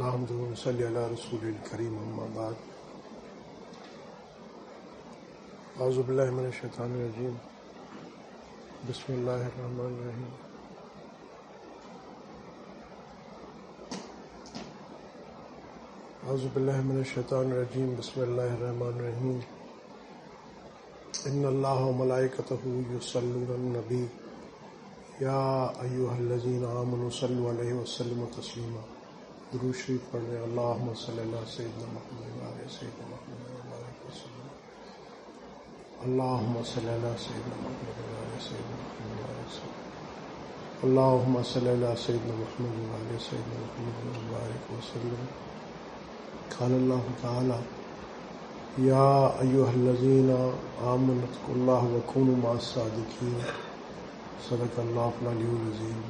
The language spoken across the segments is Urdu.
نحمدہ و نصلی علی رسول الکریم اما بعد اعوذ باللہ من الشیطان الرجیم بسم اللہ الرحمن الرحیم اعوذ باللہ من الشیطان الرجیم بسم اللہ الرحمن الرحیم ان اللہ و ملائکتہ یصلون علی النبی یا ایھا الذین آمنوا صلوا علیہ وسلموا تسلیما۔ درود شریف پڑھ رہے ہیں۔ اللہم صلی علی سیدنا محمد وعلی سیدنا محمد وبارک وسلم۔ اللہم صلی علی سیدنا محمد وعلی سیدنا محمد وبارک وسلم۔ اللہم صلی علی سیدنا محمد وعلی سیدنا محمد وبارک وسلم۔ قال اللہ تعالی یا ایھا الذین آمنوا اتقوا اللہ وکونوا مع الصادقین۔ صدق اللہ العلی العظیم۔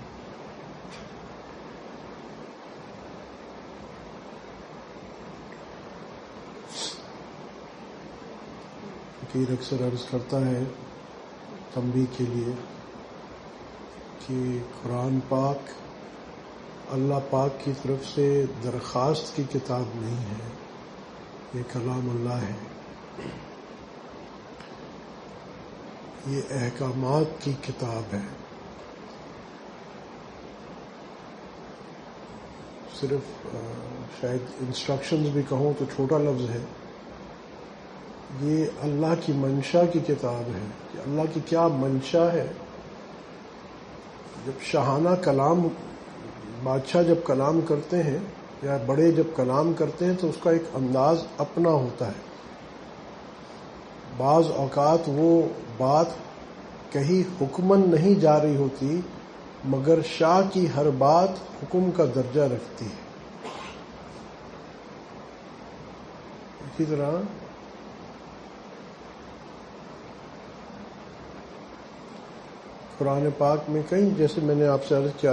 فقیر اکثر عرض کرتا ہے تنبیہ کے لیے کہ قرآن پاک اللہ پاک کی طرف سے درخواست کی کتاب نہیں ہے، یہ کلام اللہ ہے، یہ احکامات کی کتاب ہے۔ صرف شاید انسٹرکشنز بھی کہوں تو چھوٹا لفظ ہے، یہ اللہ کی منشا کی کتاب ہے کہ اللہ کی کیا منشا ہے۔ جب شاہانہ کلام، بادشاہ جب کلام کرتے ہیں یا بڑے جب کلام کرتے ہیں تو اس کا ایک انداز اپنا ہوتا ہے۔ بعض اوقات وہ بات کہیں حکمن نہیں جا رہی ہوتی مگر شاہ کی ہر بات حکم کا درجہ رکھتی ہے۔ اسی طرح قرآن پاک میں کئی، جیسے میں نے آپ سے عرض کیا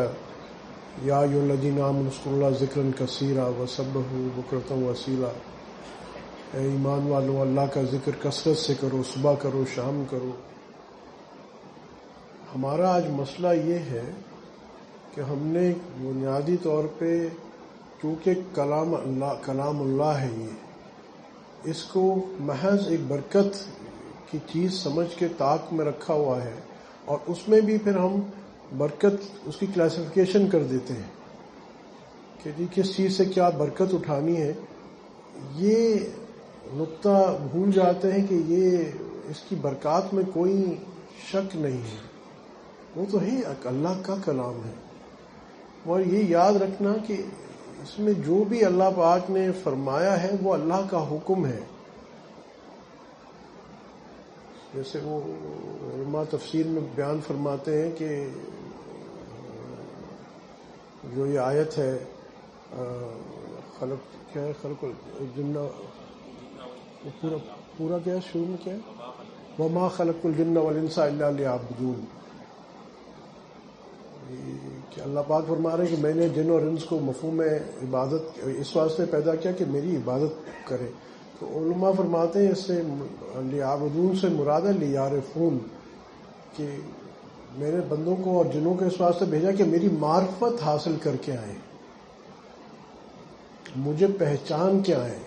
یا ایھا الذین آمنوا اذکروا اللہ ذکرا کثیرا وسبحوا بکرۃ واصیلا، اے ایمان والو اللہ کا ذکر کثرت سے کرو، صبح کرو، شام کرو۔ ہمارا آج مسئلہ یہ ہے کہ ہم نے بنیادی طور پہ چونکہ کلام اللہ ہے، یہ اس کو محض ایک برکت کی چیز سمجھ کے طاق میں رکھا ہوا ہے، اور اس میں بھی پھر ہم برکت اس کی کلاسیفیکیشن کر دیتے ہیں کہ جی کس چیز سے کیا برکت اٹھانی ہے۔ یہ نقطہ بھول جاتے ہیں کہ یہ اس کی برکات میں کوئی شک نہیں ہے، وہ تو ہی اللہ کا کلام ہے۔ اور یہ یاد رکھنا کہ اس میں جو بھی اللہ پاک نے فرمایا ہے وہ اللہ کا حکم ہے۔ جیسے وہ علماء تفسیر میں بیان فرماتے ہیں کہ جو یہ آیت ہے خلق الجن، پورا کیا شروع میں کیا ہے، وما خلق الجن والانس الا لیعبدون، کہ اللہ پاک فرما رہے ہیں کہ میں نے جن اور انس کو مفہوم عبادت اس واسطے پیدا کیا کہ میری عبادت کرے۔ تو علماء فرماتے ہیں اس سے لیعبدون سے مراد ہے لیعرفون، کہ میرے بندوں کو اور جنوں کو اس واسطے بھیجا کہ میری معرفت حاصل کر کے آئیں، مجھے پہچان کے آئیں۔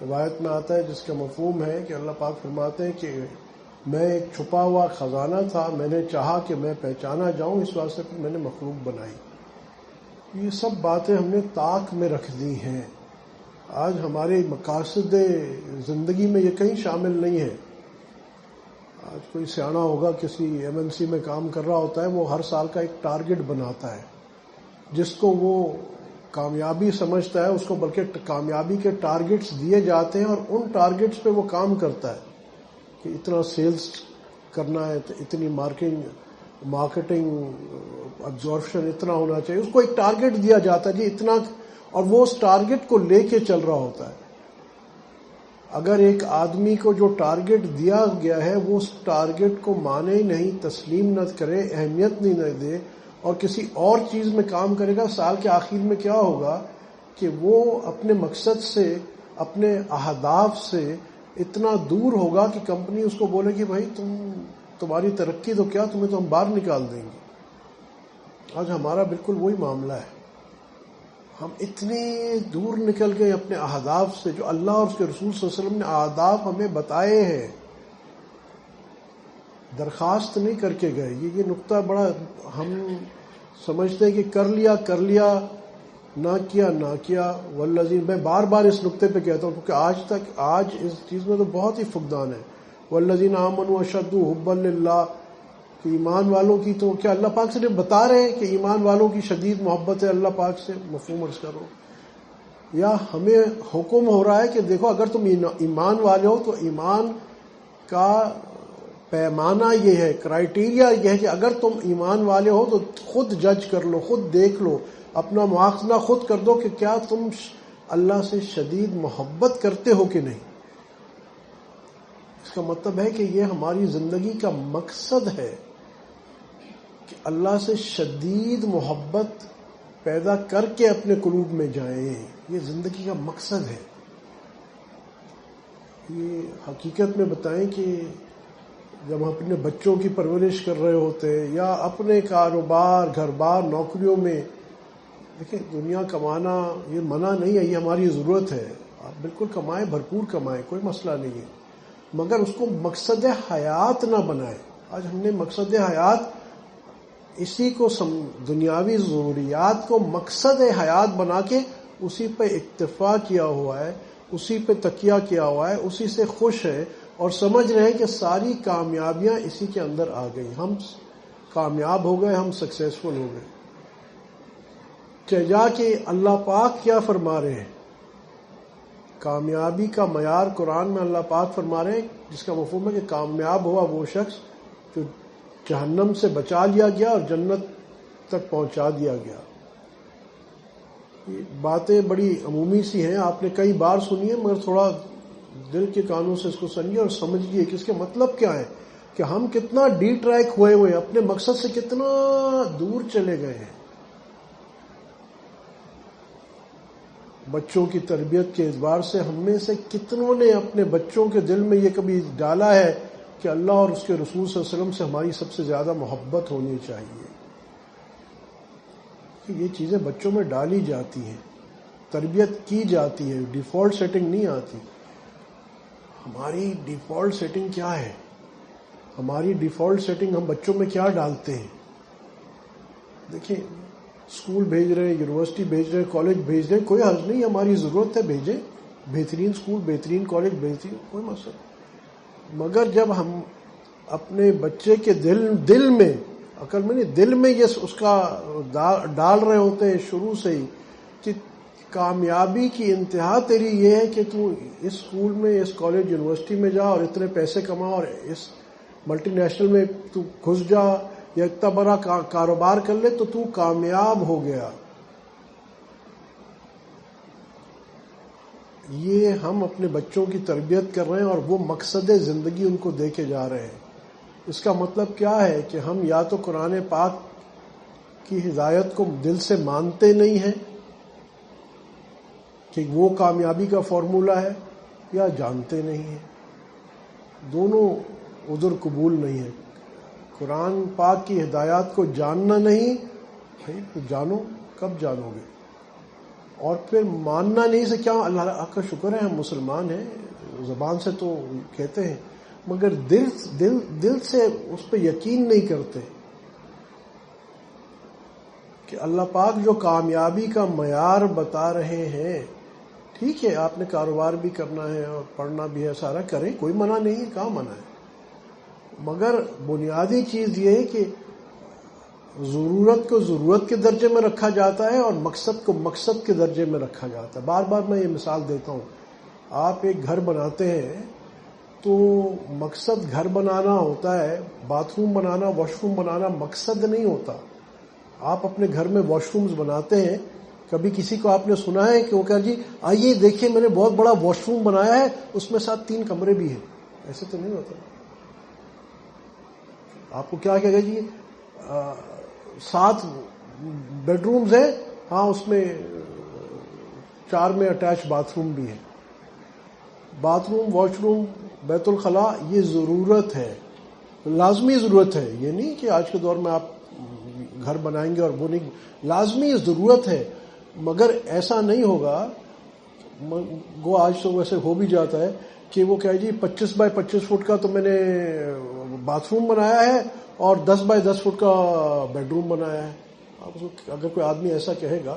روایت میں آتا ہے جس کا مفہوم ہے کہ اللہ پاک فرماتے ہیں کہ میں ایک چھپا ہوا خزانہ تھا، میں نے چاہا کہ میں پہچانا جاؤں، اس واسطے پھر میں نے مخلوق بنائی۔ یہ سب باتیں ہم نے طاق میں رکھ دی ہیں۔ آج ہمارے مقاصد زندگی میں یہ کہیں شامل نہیں ہے۔ آج کوئی سیاح ہوگا، کسی MNC میں کام کر رہا ہوتا ہے، وہ ہر سال کا ایک ٹارگٹ بناتا ہے جس کو وہ کامیابی سمجھتا ہے، اس کو بلکہ کامیابی کے ٹارگٹس دیے جاتے ہیں اور ان ٹارگٹس پہ وہ کام کرتا ہے کہ اتنا سیلز کرنا ہے، اتنی مارکیٹنگ ابزارپشن اتنا ہونا چاہیے، اس کو ایک ٹارگٹ دیا جاتا ہے جی اتنا، اور وہ اس ٹارگٹ کو لے کے چل رہا ہوتا ہے۔ اگر ایک آدمی کو جو ٹارگٹ دیا گیا ہے وہ اس ٹارگٹ کو مانے نہیں، تسلیم نہ کرے، اہمیت نہیں دے اور کسی اور چیز میں کام کرے گا، سال کے آخر میں کیا ہوگا کہ وہ اپنے مقصد سے، اپنے اہداف سے اتنا دور ہوگا کہ کمپنی اس کو بولے کہ بھائی تمہاری ترقی تو کیا، تمہیں تو ہم باہر نکال دیں گے۔ آج ہمارا بالکل وہی معاملہ ہے۔ ہم اتنے دور نکل گئے اپنے اہداف سے جو اللہ اور اس کے رسول صلی اللہ علیہ وسلم نے اہداف ہمیں بتائے ہیں، درخواست نہیں کر کے گئے. یہ نقطہ بڑا ہم سمجھتے ہیں کہ کر لیا نہ کیا. والذین، میں بار بار اس نقطے پہ کہتا ہوں کیونکہ آج اس چیز میں تو بہت ہی فقدان ہے. والذین آمنوا اشد حبا للہ، کہ ایمان والوں کی، تو کیا اللہ پاک سے بتا رہے ہیں کہ ایمان والوں کی شدید محبت ہے اللہ پاک سے؟ مفہوم عرض کرو. یا ہمیں حکم ہو رہا ہے کہ دیکھو اگر تم ایمان والے ہو تو ایمان کا پیمانہ یہ ہے، کرائیٹیریا یہ ہے کہ اگر تم ایمان والے ہو تو خود جج کر لو، خود دیکھ لو، اپنا مواخذہ خود کر دو کہ کیا تم اللہ سے شدید محبت کرتے ہو کہ نہیں. اس کا مطلب ہے کہ یہ ہماری زندگی کا مقصد ہے کہ اللہ سے شدید محبت پیدا کر کے اپنے قلوب میں جائیں. یہ زندگی کا مقصد ہے. یہ حقیقت میں بتائیں کہ جب ہم اپنے بچوں کی پرورش کر رہے ہوتے ہیں یا اپنے کاروبار، گھر بار، نوکریوں میں، دیکھیں دنیا کمانا یہ منع نہیں ہے، یہ ہماری ضرورت ہے. آپ بالکل کمائیں، بھرپور کمائیں، کوئی مسئلہ نہیں ہے، مگر اس کو مقصد حیات نہ بنائیں. آج ہم نے مقصد حیات اسی کو دنیاوی ضروریات کو مقصد حیات بنا کے اسی پہ اکتفا کیا ہوا ہے، اسی پہ تکیہ کیا ہوا ہے، اسی سے خوش ہے اور سمجھ رہے ہیں کہ ساری کامیابیاں اسی کے اندر آ گئی، ہم کامیاب ہو گئے، ہم سکسیسفل ہو گئے. جا کہ اللہ پاک کیا فرما رہے ہیں؟ کامیابی کا معیار قرآن میں اللہ پاک فرما رہے ہیں، جس کا مفہوم ہے کہ کامیاب ہوا وہ شخص جو جہنم سے بچا لیا گیا اور جنت تک پہنچا دیا گیا. یہ باتیں بڑی عمومی سی ہیں، آپ نے کئی بار سنی ہے، مگر تھوڑا دل کے کانوں سے اس کو سمجھیے اور سمجھیے کہ اس کے مطلب کیا ہے، کہ ہم کتنا ڈی ٹریک ہوئے ہیں، اپنے مقصد سے کتنا دور چلے گئے ہیں. بچوں کی تربیت کے اعتبار سے ہم میں سے کتنوں نے اپنے بچوں کے دل میں یہ کبھی ڈالا ہے کہ اللہ اور اس کے رسول صلی اللہ علیہ وسلم سے ہماری سب سے زیادہ محبت ہونی چاہیے. کہ یہ چیزیں بچوں میں ڈالی جاتی ہیں، تربیت کی جاتی ہے، ڈیفالٹ سیٹنگ نہیں آتی. ہماری ڈیفالٹ سیٹنگ کیا ہے؟ ہماری ڈیفالٹ سیٹنگ ہم بچوں میں کیا ڈالتے ہیں؟ دیکھیں، اسکول بھیج رہے ہیں، یونیورسٹی بھیج رہے ہیں، کالج بھیج رہے ہیں، کوئی حرج نہیں، ہماری ضرورت ہے بھیجیں، بہترین اسکول، بہترین کالج بھیجتے ہیں، کوئی مسئلہ. مگر جب ہم اپنے بچے کے دل میں، عقل میں نہیں، دل میں یہ اس کا ڈال رہے ہوتے ہیں شروع سے ہی کہ کامیابی کی انتہا تیری یہ ہے کہ تو اس اسکول میں، اس کالج، یونیورسٹی میں جا اور اتنے پیسے کما اور اس ملٹی نیشنل میں تو گھس جا یا اتنا بڑا کاروبار کر لے تو کامیاب ہو گیا. یہ ہم اپنے بچوں کی تربیت کر رہے ہیں اور وہ مقصد زندگی ان کو دے کے جا رہے ہیں. اس کا مطلب کیا ہے کہ ہم یا تو قرآن پاک کی ہدایت کو دل سے مانتے نہیں ہیں کہ وہ کامیابی کا فارمولہ ہے، یا جانتے نہیں ہیں. دونوں عذر قبول نہیں ہے. قرآن پاک کی ہدایات کو جاننا نہیں، تو جانو، کب جانو گے؟ اور پھر ماننا نہیں سے کیا؟ اللہ کا شکر ہے ہم مسلمان ہیں، زبان سے تو کہتے ہیں مگر دل سے اس پہ یقین نہیں کرتے کہ اللہ پاک جو کامیابی کا معیار بتا رہے ہیں. ٹھیک ہے، آپ نے کاروبار بھی کرنا ہے اور پڑھنا بھی ہے، سارا کریں، کوئی منع نہیں ہے، کہاں منع ہے، مگر بنیادی چیز یہ ہے کہ ضرورت کو ضرورت کے درجے میں رکھا جاتا ہے اور مقصد کو مقصد کے درجے میں رکھا جاتا ہے. بار بار میں یہ مثال دیتا ہوں، آپ ایک گھر بناتے ہیں تو مقصد گھر بنانا ہوتا ہے، باتھ روم بنانا، واش روم بنانا مقصد نہیں ہوتا. آپ اپنے گھر میں واش رومز بناتے ہیں، کبھی کسی کو آپ نے سنا ہے کہ وہ کہا جی آئیے دیکھیں میں نے بہت بڑا واش روم بنایا ہے، اس میں ساتھ 3 کمرے بھی ہیں؟ ایسے تو نہیں ہوتا. آپ کو کیا کہے گا جی 7 بیڈ رومز ہیں، ہاں اس میں 4 میں اٹیچ باتھ روم بھی ہے. باتھ روم، واش روم، بیت الخلاء یہ ضرورت ہے، لازمی ضرورت ہے. یہ نہیں کہ آج کے دور میں آپ گھر بنائیں گے اور وہ نہیں، لازمی ضرورت ہے. مگر ایسا نہیں ہوگا، وہ آج تو ویسے ہو بھی جاتا ہے کہ وہ کہے جی 25 بائی 25 فٹ کا تو میں نے باتھ روم بنایا ہے اور 10 بائی 10 فٹ کا بیڈ روم بنایا ہے. آپ اس کو اگر کوئی آدمی ایسا کہے گا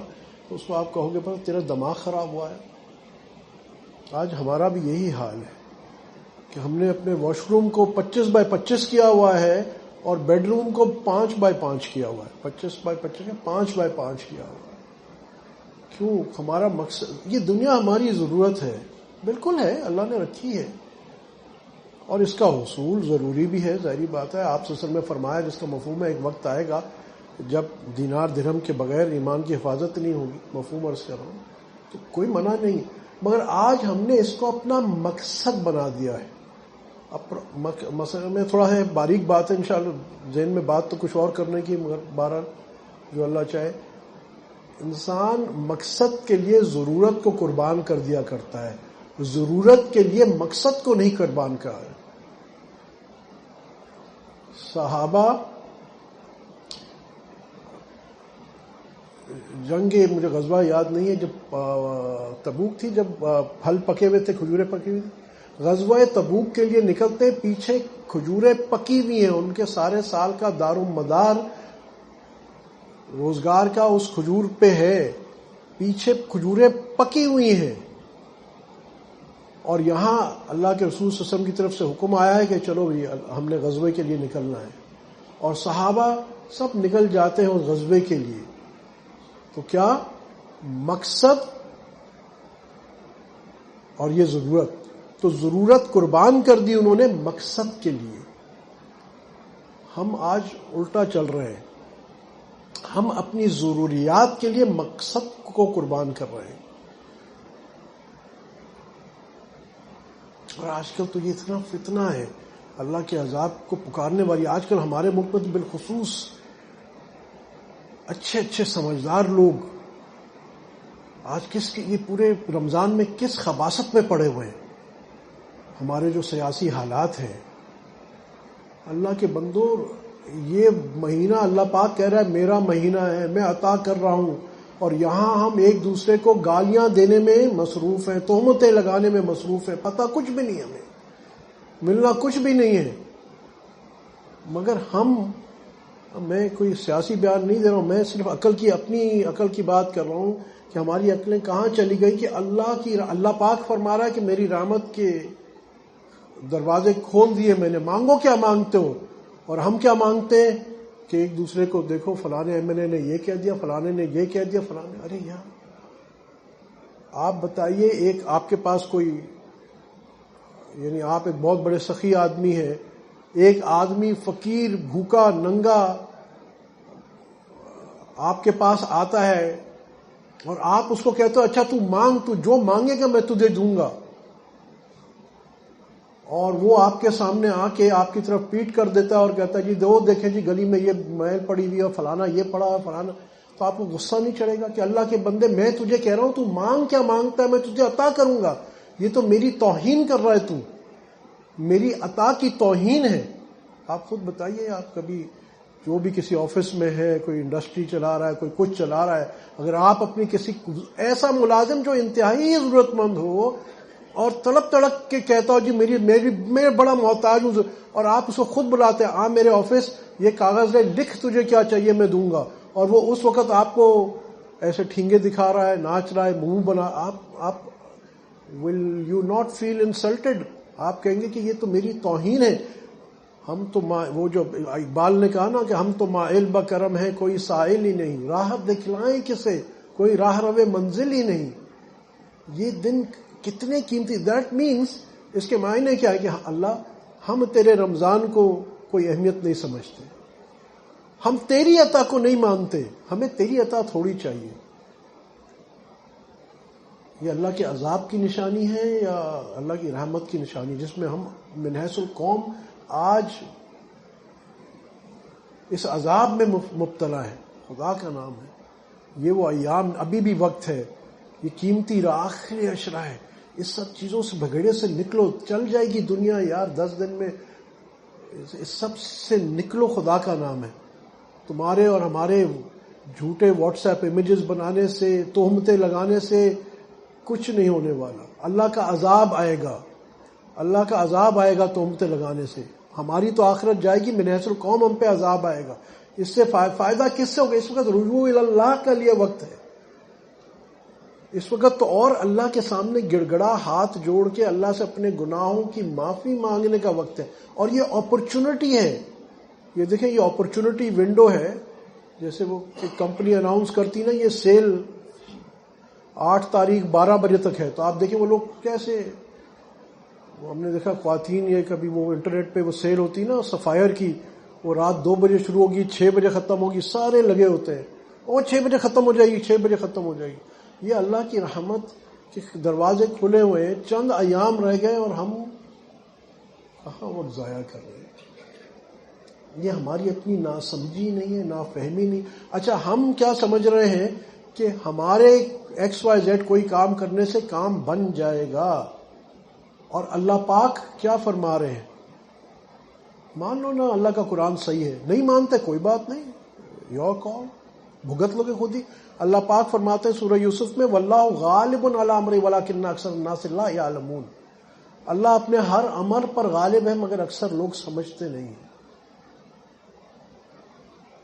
تو اس کو آپ کہو گے پر تیرا دماغ خراب ہوا ہے. آج ہمارا بھی یہی حال ہے کہ ہم نے اپنے واش روم کو 25 بائی 25 کیا ہوا ہے اور بیڈ روم کو 5 بائی 5 کیا ہوا ہے. 25 بائی 25 کا 5 بائی 5 کیا ہوا ہے. کیوں؟ ہمارا مقصد، یہ دنیا ہماری ضرورت ہے، بالکل ہے، اللہ نے رکھی ہے، اور اس کا حصول ضروری بھی ہے، ظاہری بات ہے. آپ صلی اللہ علیہ وسلم نے فرمایا جس کا مفہوم ہے ایک وقت آئے گا جب دینار درہم کے بغیر ایمان کی حفاظت نہیں ہوگی. مفہوم عرض کر رہا ہوں، تو کوئی منع نہیں، مگر آج ہم نے اس کو اپنا مقصد بنا دیا ہے. مثلا میں تھوڑا ہے باریک بات ہے، انشاءاللہ ذہن میں بات تو کچھ اور کرنے کی، مگر بہرحال جو اللہ چاہے. انسان مقصد کے لیے ضرورت کو قربان کر دیا کرتا ہے، ضرورت کے لیے مقصد کو نہیں قربان کرا. صحابہ جنگ، مجھے غزوہ یاد نہیں ہے، جب تبوک تھی، جب پھل پکے ہوئے تھے، کھجوریں پکی ہوئی تھی، غزوہ تبوک کے لیے نکلتے پیچھے کھجوریں پکی ہوئی ہیں، ان کے سارے سال کا دار و مدار روزگار کا اس کھجور پہ ہے، پیچھے کھجوریں پکی ہوئی ہیں، اور یہاں اللہ کے رسول صلی اللہ علیہ وسلم کی طرف سے حکم آیا ہے کہ چلو ہم نے غزوے کے لیے نکلنا ہے، اور صحابہ سب نکل جاتے ہیں اس غزوے کے لیے. تو کیا مقصد اور یہ ضرورت، تو ضرورت قربان کر دی انہوں نے مقصد کے لیے. ہم آج الٹا چل رہے ہیں، ہم اپنی ضروریات کے لیے مقصد کو قربان کر رہے ہیں. اور آج کل تو یہ اتنا فتنہ ہے اللہ کے عذاب کو پکارنے والی. آج کل ہمارے ملک میں بالخصوص اچھے اچھے سمجھدار لوگ آج یہ پورے رمضان میں کس خباثت میں پڑے ہوئے ہیں. ہمارے جو سیاسی حالات ہیں، اللہ کے بندو، یہ مہینہ اللہ پاک کہہ رہا ہے میرا مہینہ ہے، میں عطا کر رہا ہوں، اور یہاں ہم ایک دوسرے کو گالیاں دینے میں مصروف ہیں، تہمتیں لگانے میں مصروف ہیں، پتہ کچھ بھی نہیں، ہمیں ملنا کچھ بھی نہیں ہے. مگر میں کوئی سیاسی بیان نہیں دے رہا ہوں، میں صرف اپنی عقل کی بات کر رہا ہوں کہ ہماری عقلیں کہاں چلی گئی کہ اللہ پاک فرما رہا ہے کہ میری رحمت کے دروازے کھول دیے میں نے، مانگو کیا مانگتے ہو. اور ہم کیا مانگتے ہیں کہ ایک دوسرے کو دیکھو فلانے ایم ایل اے نے یہ کہہ دیا، فلانے نے یہ کہہ دیا، فلانے. ارے یار آپ بتائیے، ایک آپ کے پاس کوئی، یعنی آپ ایک بہت بڑے سخی آدمی ہیں، ایک آدمی فقیر بھوکا ننگا آپ کے پاس آتا ہے اور آپ اس کو کہتے ہو اچھا تو مانگ، تو جو مانگے گا میں تجھے دوں گا، اور وہ آپ کے سامنے آ کے آپ کی طرف پیٹ کر دیتا ہے اور کہتا ہے جی دیکھیں جی گلی میں یہ میل پڑی ہوئی ہے، فلانا یہ پڑا ہے، فلانا. تو آپ کو غصہ نہیں چڑھے گا کہ اللہ کے بندے میں تجھے کہہ رہا ہوں تو مانگ، کیا مانگتا ہے، میں تجھے عطا کروں گا. یہ تو میری توہین کر رہا ہے، تو میری عطا کی توہین ہے. آپ خود بتائیے، آپ کبھی جو بھی کسی آفس میں ہے، کوئی انڈسٹری چلا رہا ہے، کوئی کچھ چلا رہا ہے، اگر آپ اپنی کسی ایسا ملازم جو انتہائی ضرورت مند ہو اور تڑپ تڑپ کے کہتا ہو جی میں بڑا محتاج ہوں، اور آپ اس کو خود بلاتے ہیں میرے آفس، یہ کاغذ ہے، لکھ تجھے کیا چاہیے میں دوں گا، اور وہ اس وقت آپ کو ایسے ٹھینگے دکھا رہا ہے، ناچ رہا ہے، منہ بنا، آپ will you not feel insulted? آپ کہیں گے کہ یہ تو میری توہین ہے. ہم تو وہ جو اقبال نے کہا نا کہ ہم تو مائل بکرم ہیں، کوئی سائل ہی نہیں، راہ دکھلائیں کسے، کوئی راہ روے منزل ہی نہیں. یہ دن کتنے قیمتی. دیٹ مینس اس کے معنی کیا ہے کہ اللہ ہم تیرے رمضان کو کوئی اہمیت نہیں سمجھتے، ہم تیری عطا کو نہیں مانتے، ہمیں تیری عطا تھوڑی چاہیے. یہ اللہ کے عذاب کی نشانی ہے یا اللہ کی رحمت کی نشانی، جس میں ہم من حیث القوم آج اس عذاب میں مبتلا ہے. خدا کا نام ہے، یہ وہ ایام، ابھی بھی وقت ہے، یہ قیمتی آخری اشرا ہے. اس سب چیزوں سے بھگڑے سے نکلو، چل جائے گی دنیا یار 10 دن میں، اس سب سے نکلو. خدا کا نام ہے، تمہارے اور ہمارے جھوٹے واٹس ایپ امیجز بنانے سے، تہمتیں لگانے سے کچھ نہیں ہونے والا. اللہ کا عذاب آئے گا، اللہ کا عذاب آئے گا تہمتیں لگانے سے. ہماری تو آخرت جائے گی، من حیث القوم ہم پہ عذاب آئے گا. اس سے فائدہ کس سے ہوگا؟ اس وقت رجوع اللہ کے لیے وقت ہے. اس وقت تو اور اللہ کے سامنے گڑ گڑا ہاتھ جوڑ کے اللہ سے اپنے گناہوں کی معافی مانگنے کا وقت ہے. اور یہ اپرچونٹی ہے. یہ دیکھیں، یہ اپرچونٹی ونڈو ہے. جیسے وہ ایک کمپنی اناؤنس کرتی نا، یہ سیل 8 تاریخ 12 بجے تک ہے، تو آپ دیکھیں وہ لوگ کیسے، ہم نے دیکھا خواتین، یہ کبھی وہ انٹرنیٹ پہ وہ سیل ہوتی نا سفائر کی، وہ رات 2 بجے شروع ہوگی، 6 بجے ختم ہوگی، سارے لگے ہوتے ہیں، اور 6 بجے ختم ہو جائے گی، 6 بجے ختم ہو جائے گی. یہ اللہ کی رحمت کے دروازے کھلے ہوئے ہیں، چند ایام رہ گئے اور ہم کہاں وقت ضائع کر رہے ہیں. یہ ہماری اپنی ناسمجھی نہیں ہے، نافہمی نہیں. اچھا، ہم کیا سمجھ رہے ہیں کہ ہمارے XYZ کوئی کام کرنے سے کام بن جائے گا، اور اللہ پاک کیا فرما رہے ہیں؟ مان لو نا اللہ کا قرآن صحیح ہے، نہیں مانتے کوئی بات نہیں، یور کال، بھگت لو گے خود ہی. اللہ پاک فرماتے ہیں سورہ یوسف میں، واللہ غالب علی امرہ ولکن اکثر الناس لا یعلمون. اللہ اپنے ہر امر پر غالب ہے مگر اکثر لوگ سمجھتے نہیں ہیں.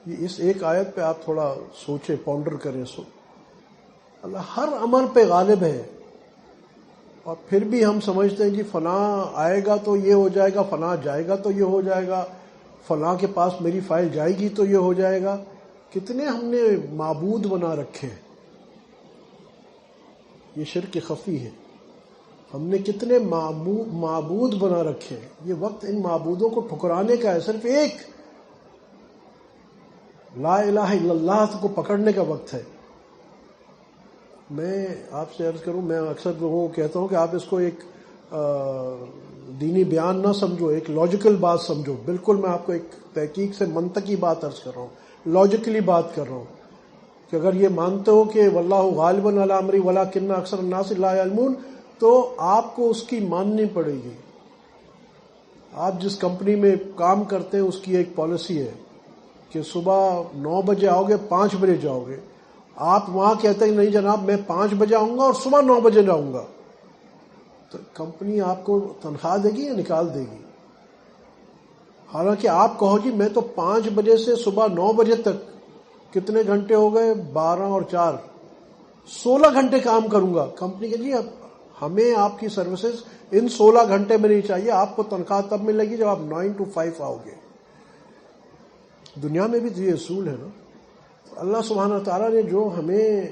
یہ اس ایک آیت پہ آپ تھوڑا سوچیں، پونڈر کریں. اللہ ہر امر پہ غالب ہے، اور پھر بھی ہم سمجھتے ہیں جی فلاں آئے گا تو یہ ہو جائے گا، فلاں جائے گا تو یہ ہو جائے گا، فلاں کے پاس میری فائل جائے گی تو یہ ہو جائے گا. کتنے ہم نے معبود بنا رکھے ہیں. یہ شرک خفی ہے. ہم نے کتنے معبود بنا رکھے ہیں. یہ وقت ان معبودوں کو ٹھکرانے کا ہے. صرف ایک لا الہ الا اللہ کو پکڑنے کا وقت ہے. میں آپ سے عرض کروں، میں اکثر لوگوں کو کہتا ہوں کہ آپ اس کو ایک دینی بیان نہ سمجھو، ایک لاجیکل بات سمجھو. بالکل میں آپ کو ایک تحقیق سے منطقی بات عرض کر رہا ہوں، لاجیکلی بات کر رہا ہوں کہ اگر یہ مانتے ہو کہ واللہ غالب علی امرہ ولکن اکثر الناس لا یعلمون، تو آپ کو اس کی ماننی پڑے گی. آپ جس کمپنی میں کام کرتے ہیں اس کی ایک پالیسی ہے کہ صبح 9 بجے آؤ گے، 5 بجے جاؤ گے. آپ وہاں کہتے ہیں نہیں جناب میں 5 بجے آؤں گا اور صبح 9 بجے جاؤں گا، تو کمپنی آپ کو تنخواہ دے گی یا نکال دے گی؟ حالانکہ آپ کہو جی میں تو 5 بجے سے صبح 9 بجے تک، کتنے گھنٹے ہو گئے؟ 12 اور 4 16 گھنٹے کام کروں گا. کمپنی کہ جی ہمیں آپ کی سروسز ان 16 گھنٹے میں نہیں چاہیے، آپ کو تنخواہ تب ملے گی جب آپ 9 to 5 آؤ گے. دنیا میں بھی تو یہ اصول ہے نا. اللہ سبحانہ تعالیٰ نے جو ہمیں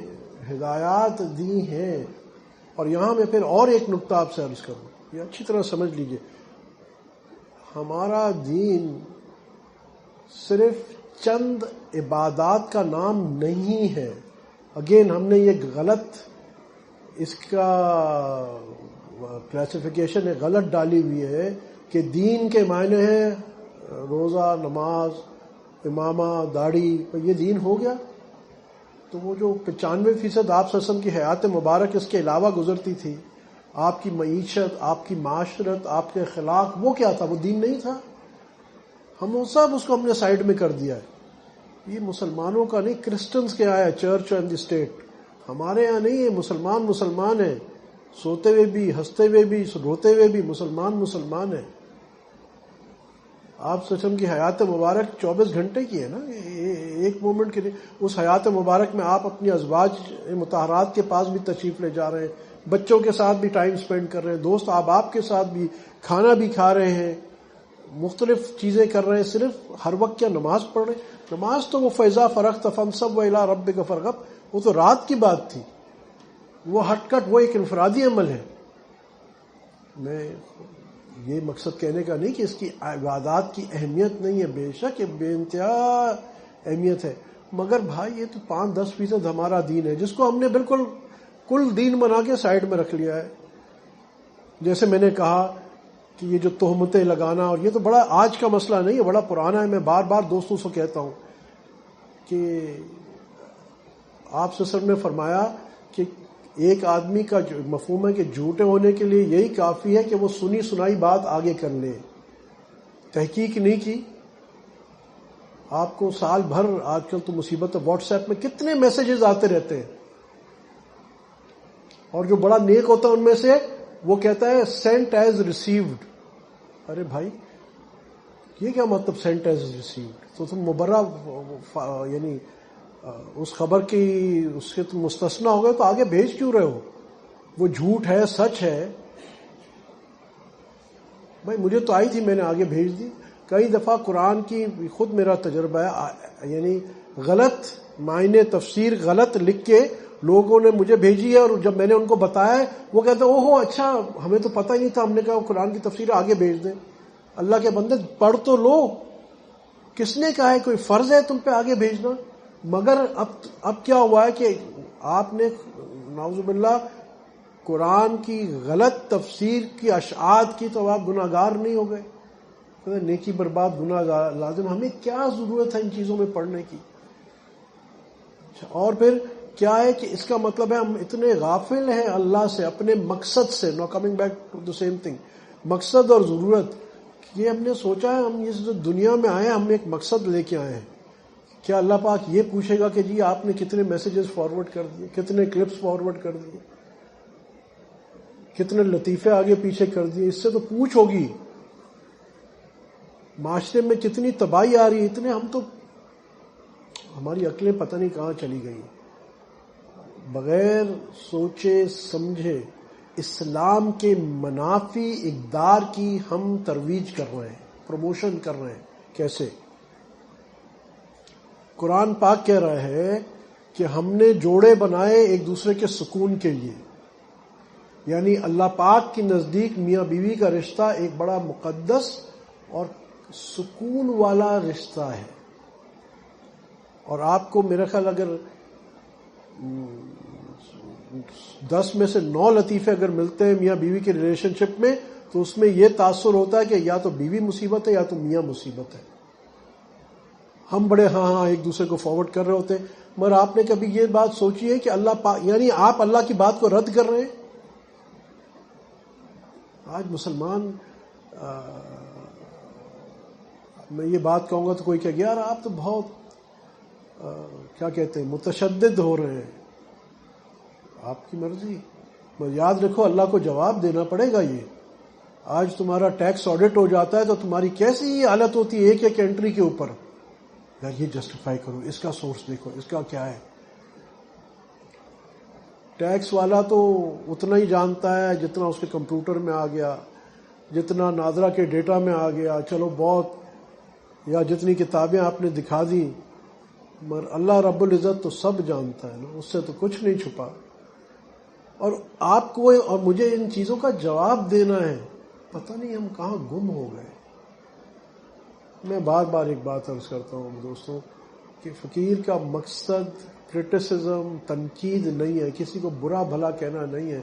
ہدایات دی ہیں، اور یہاں میں پھر اور ایک نقطہ آپ سے عرض کروں، یہ اچھی طرح سمجھ لیجئے. ہمارا دین صرف چند عبادات کا نام نہیں ہے. اگین ہم نے یہ غلط، اس کا کلاسیفیکیشن غلط ڈالی ہوئی ہے کہ دین کے معنی ہے روزہ، نماز، امامہ، داڑھی، یہ دین ہو گیا. تو وہ جو 95% آپ صلی اللہ علیہ وسلم کی حیات مبارک اس کے علاوہ گزرتی تھی، آپ کی معیشت، آپ کی معاشرت، آپ کے اخلاق، وہ کیا تھا؟ وہ دین نہیں تھا. ہم سب اس کو ہم نے سائڈ میں کر دیا ہے. یہ مسلمانوں کا نہیں، کرسچنز کے آیا چرچ اینڈ دی اسٹیٹ. ہمارے یہاں نہیں ہے. مسلمان ہیں، سوتے ہوئے بھی، ہنستے ہوئے بھی، روتے ہوئے بھی مسلمان ہیں. آپ سچم کی حیات مبارک 24 گھنٹے کی ہے نا، ایک مومنٹ کے لیے. اس حیات مبارک میں آپ اپنی ازواج مطہرات کے پاس بھی تشریف لے جا رہے ہیں، بچوں کے ساتھ بھی ٹائم سپینڈ کر رہے ہیں، دوست احباب کے ساتھ بھی کھانا بھی کھا رہے ہیں، مختلف چیزیں کر رہے ہیں. صرف ہر وقت کیا نماز پڑھ رہے ہیں؟ نماز تو وہ فیضا فرغت فانصب وإلی ربک فارغب، وہ تو رات کی بات تھی. وہ ہٹ کٹ، وہ ایک انفرادی عمل ہے. میں یہ مقصد کہنے کا نہیں کہ اس کی عبادات کی اہمیت نہیں ہے، بے شک بے انتہا اہمیت ہے، مگر بھائی یہ تو 5-10% ہمارا دین ہے جس کو ہم نے بالکل کل دین بنا کے سائڈ میں رکھ لیا ہے. جیسے میں نے کہا کہ یہ جو تہمتیں لگانا، اور یہ تو بڑا آج کا مسئلہ نہیں ہے، بڑا پرانا ہے. میں بار بار دوستوں سے کہتا ہوں کہ آپ صلی اللہ علیہ وسلم نے فرمایا کہ ایک آدمی کا جو مفہوم ہے کہ جھوٹے ہونے کے لیے یہی کافی ہے کہ وہ سنی سنائی بات آگے کر لے، تحقیق نہیں کی. آپ کو سال بھر آج کل تو مصیبت ہے، واٹس ایپ میں کتنے میسیجز آتے رہتے ہیں، اور جو بڑا نیک ہوتا ہے ان میں سے وہ کہتا ہے سینٹ ایز ریسیوڈ. ارے بھائی یہ کیا مطلب سینٹ ایز ریسیوڈ؟ تو تم مبرہ یعنی اس خبر کی اس کے تم مستثنا ہو گئے تو آگے بھیج کیوں رہے ہو؟ وہ جھوٹ ہے سچ ہے بھائی، مجھے تو آئی تھی میں نے آگے بھیج دی. کئی دفعہ قرآن کی خود میرا تجربہ ہے، یعنی غلط معنی تفسیر غلط لکھ کے لوگوں نے مجھے بھیجی ہے، اور جب میں نے ان کو بتایا وہ کہتے ہیں اوہو اچھا ہمیں تو پتہ ہی نہیں تھا، ہم نے کہا قرآن کی تفسیر آگے بھیج دیں. اللہ کے بندے پڑھ تو لو، کس نے کہا ہے کوئی فرض ہے تم پہ آگے بھیجنا؟ مگر اب کیا ہوا ہے کہ آپ نے نعوذ باللہ قرآن کی غلط تفسیر کی اشاعت کی تو آپ گناہگار نہیں ہو گئے؟ نیکی برباد گناہ لازم. ہمیں کیا ضرورت ہے ان چیزوں میں پڑھنے کی؟ اور پھر کیا ہے کہ اس کا مطلب ہے ہم اتنے غافل ہیں اللہ سے، اپنے مقصد سے. No coming back to the same thing, مقصد اور ضرورت. یہ ہم نے سوچا ہے ہم اس دنیا میں آئے ہم ایک مقصد لے کے آئے ہیں. کیا اللہ پاک یہ پوچھے گا کہ جی آپ نے کتنے میسیجز فارورڈ کر دیے، کتنے کلپس فارورڈ کر دیے، کتنے لطیفے آگے پیچھے کر دیے؟ اس سے تو پوچھ ہوگی. معاشرے میں کتنی تباہی آ رہی ہے، اتنے ہم تو ہماری عقلیں پتہ نہیں کہاں چلی گئی. بغیر سوچے سمجھے اسلام کے منافی اقدار کی ہم ترویج کر رہے ہیں، پروموشن کر رہے ہیں. کیسے؟ قرآن پاک کہہ رہا ہے کہ ہم نے جوڑے بنائے ایک دوسرے کے سکون کے لیے، یعنی اللہ پاک کی نزدیک میاں بیوی کا رشتہ ایک بڑا مقدس اور سکون والا رشتہ ہے. اور آپ کو میرا خیال اگر 10 میں سے 9 لطیفے اگر ملتے ہیں میاں بیوی کے ریلیشن شپ میں تو اس میں یہ تاثر ہوتا ہے کہ یا تو بیوی مصیبت ہے یا تو میاں مصیبت ہے. ہم بڑے ہاں ایک دوسرے کو فارورڈ کر رہے ہوتے ہیں، مگر آپ نے کبھی یہ بات سوچی ہے کہ یعنی آپ اللہ کی بات کو رد کر رہے ہیں؟ آج مسلمان میں یہ بات کہوں گا تو کوئی کہے گا یار آپ تو بہت کیا کہتے ہیں متشدد ہو رہے ہیں. آپ کی مرضی، مگر یاد رکھو اللہ کو جواب دینا پڑے گا. یہ آج تمہارا ٹیکس آڈٹ ہو جاتا ہے تو تمہاری کیسی حالت ہوتی ہے ایک ایک انٹری کے اوپر، یار یہ جسٹیفائی کرو، اس کا سورس دیکھو، اس کا کیا ہے. ٹیکس والا تو اتنا ہی جانتا ہے جتنا اس کے کمپیوٹر میں آ گیا، جتنا ناظرہ کے ڈیٹا میں آ گیا، چلو بہت، یا جتنی کتابیں آپ نے دکھا دی. مگر اللہ رب العزت تو سب جانتا ہے نا، اس سے تو کچھ نہیں چھپا. اور آپ کو اور مجھے ان چیزوں کا جواب دینا ہے. پتہ نہیں ہم کہاں گم ہو گئے. میں بار بار ایک بات عرض کرتا ہوں دوستوں کہ فقیر کا مقصد کرٹیسزم، تنقید نہیں ہے، کسی کو برا بھلا کہنا نہیں ہے.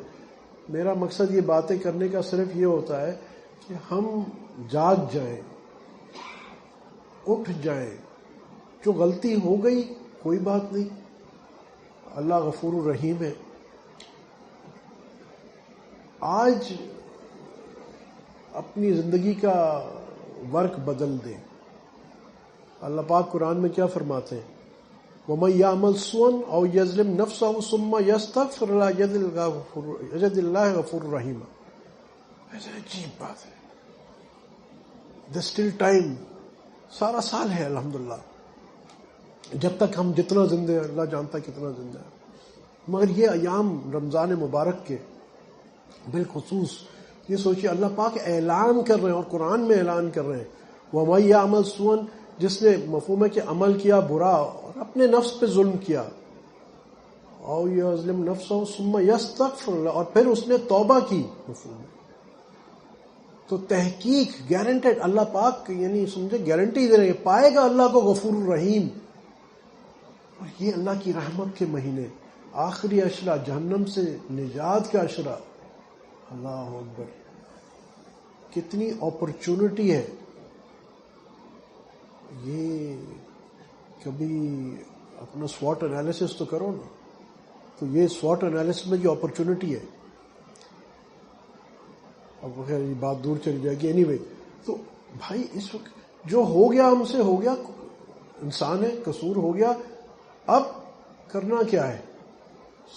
میرا مقصد یہ باتیں کرنے کا صرف یہ ہوتا ہے کہ ہم جاگ جائیں، اٹھ جائیں. جو غلطی ہو گئی کوئی بات نہیں، اللہ غفور الرحیم ہے. آج اپنی زندگی کا ورک بدل دیں. اللہ پاک قرآن میں کیا فرماتے ہیں؟ وَمَن يَعْمَلْ سُوءًا أَوْ يَظْلِمْ نَفْسَهُ ثُمَّ يَسْتَغْفِرْ اللَّهَ يَجِدِ اللَّهَ غَفُورًا رَحِيمًا. ایسے عجیب بات ہے. there's still time، سارا سال ہے الحمدللہ، جب تک ہم جتنا زندہ ہیں اللہ جانتا ہے کتنا زندہ ہے. مگر یہ ایام رمضان مبارک کے بالخصوص یہ سوچیے اللہ پاک اعلان کر رہے ہیں، اور قرآن میں اعلان کر رہے ہیں وَمَن يَعْمَلْ سُوءًا، جس نے مفہوم ہے کہ عمل کیا برا اور اپنے نفس پہ ظلم کیا، او یظلم نفسہ ثم یستغفر اللہ، اور پھر اس نے توبہ کی. مفہوم ہے تو تحقیق گارنٹیڈ، اللہ پاک یعنی سمجھے گارنٹی دے رہے ہیں پائے گا اللہ کو غفور الرحیم. اور یہ اللہ کی رحمت کے مہینے، آخری عشرہ، جہنم سے نجات کا عشرہ. اللہ اکبر، کتنی اپرچونٹی ہے. یہ کبھی اپنا سوٹ انالیسس تو کرو نا، تو یہ سوٹ انالیسس میں جو اپرچونٹی ہے. اب خیر یہ بات دور چلی جائے گی. اینی وے، تو بھائی اس وقت جو ہو گیا ہم سے ہو گیا، انسان ہے، قصور ہو گیا، اب کرنا کیا ہے؟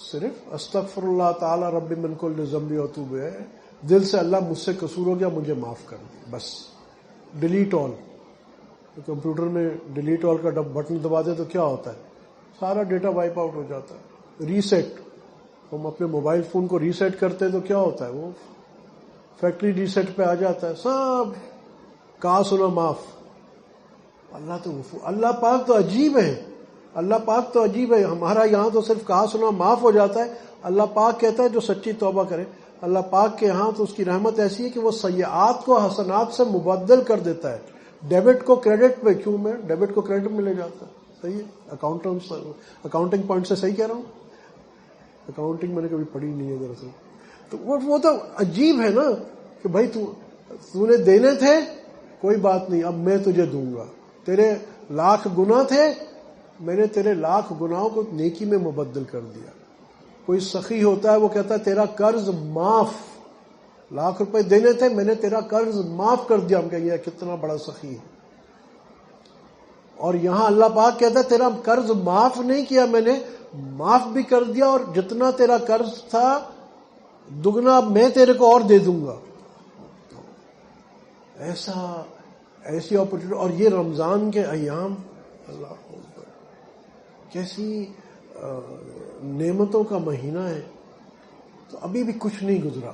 صرف استغفر اللہ تعالی رب من کل ذنب واتوب ہے، دل سے اللہ مجھ سے قصور ہو گیا، مجھے معاف کر دے، بس ڈیلیٹ آل. کمپیوٹر میں ڈیلیٹ آل کا بٹن دبا دے تو کیا ہوتا ہے؟ سارا ڈیٹا وائپ آؤٹ ہو جاتا ہے. ریسیٹ، ہم اپنے موبائل فون کو ریسیٹ کرتے ہیں تو کیا ہوتا ہے؟ وہ فیکٹری ریسیٹ پہ آ جاتا ہے، سب کہا سنا معاف. اللہ پاک تو عجیب ہے، اللہ پاک تو عجیب ہے. ہمارا یہاں تو صرف کہا سنا معاف ہو جاتا ہے، اللہ پاک کہتا ہے جو سچی توبہ کرے. اللہ پاک کے ہاں تو اس کی رحمت ایسی ہے کہ وہ سیئات کو حسنات سے مبدل کر دیتا ہے. ڈیبٹ کو کریڈٹ پہ، کیوں میں ڈیبٹ کو کریڈٹ میں لے جاتا ہے. صحیح ہے، اکاؤنٹنگ پوائنٹ سے صحیح کہہ رہا ہوں. اکاؤنٹنگ میں نے کبھی پڑھی نہیں ہے دراصل. تو وہ تو عجیب ہے نا کہ بھائی تو نے دینے تھے، کوئی بات نہیں، اب میں تجھے دوں گا. تیرے لاکھ گناہ تھے، میں نے تیرے لاکھ گناہوں کو نیکی میں مبدل کر دیا. کوئی سخی ہوتا ہے وہ کہتا ہے تیرا قرض معاف، لاکھ روپے دینے تھے، میں نے تیرا قرض معاف کر دیا. ہم کہیں گے کتنا بڑا سخی ہے. اور یہاں اللہ پاک کہتا ہے تیرا قرض معاف نہیں کیا، میں نے معاف بھی کر دیا، اور جتنا تیرا قرض تھا دگنا میں تیرے کو اور دے دوں گا. ایسی اپرچونٹی. اور یہ رمضان کے ایام، اللہ اکبر، کیسی نعمتوں کا مہینہ ہے. تو ابھی بھی کچھ نہیں گزرا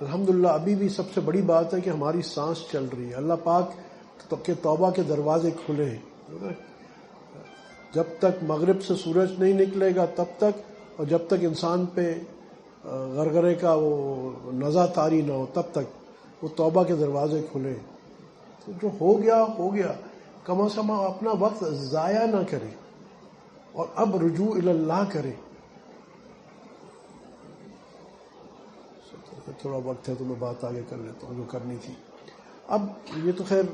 الحمدللہ. ابھی بھی سب سے بڑی بات ہے کہ ہماری سانس چل رہی ہے. اللہ پاک کے توبہ کے دروازے کھلے ہیں. جب تک مغرب سے سورج نہیں نکلے گا تب تک، اور جب تک انسان پہ غرغرے کا وہ نزع طاری نہ ہو تب تک وہ توبہ کے دروازے کھلے. تو جو ہو گیا ہو گیا، کم از کم اپنا وقت ضائع نہ کرے اور اب رجوع اللہ کرے. تھوڑا وقت ہے تو میں بات آگے کر لیتا ہوں جو کرنی تھی. اب یہ تو خیر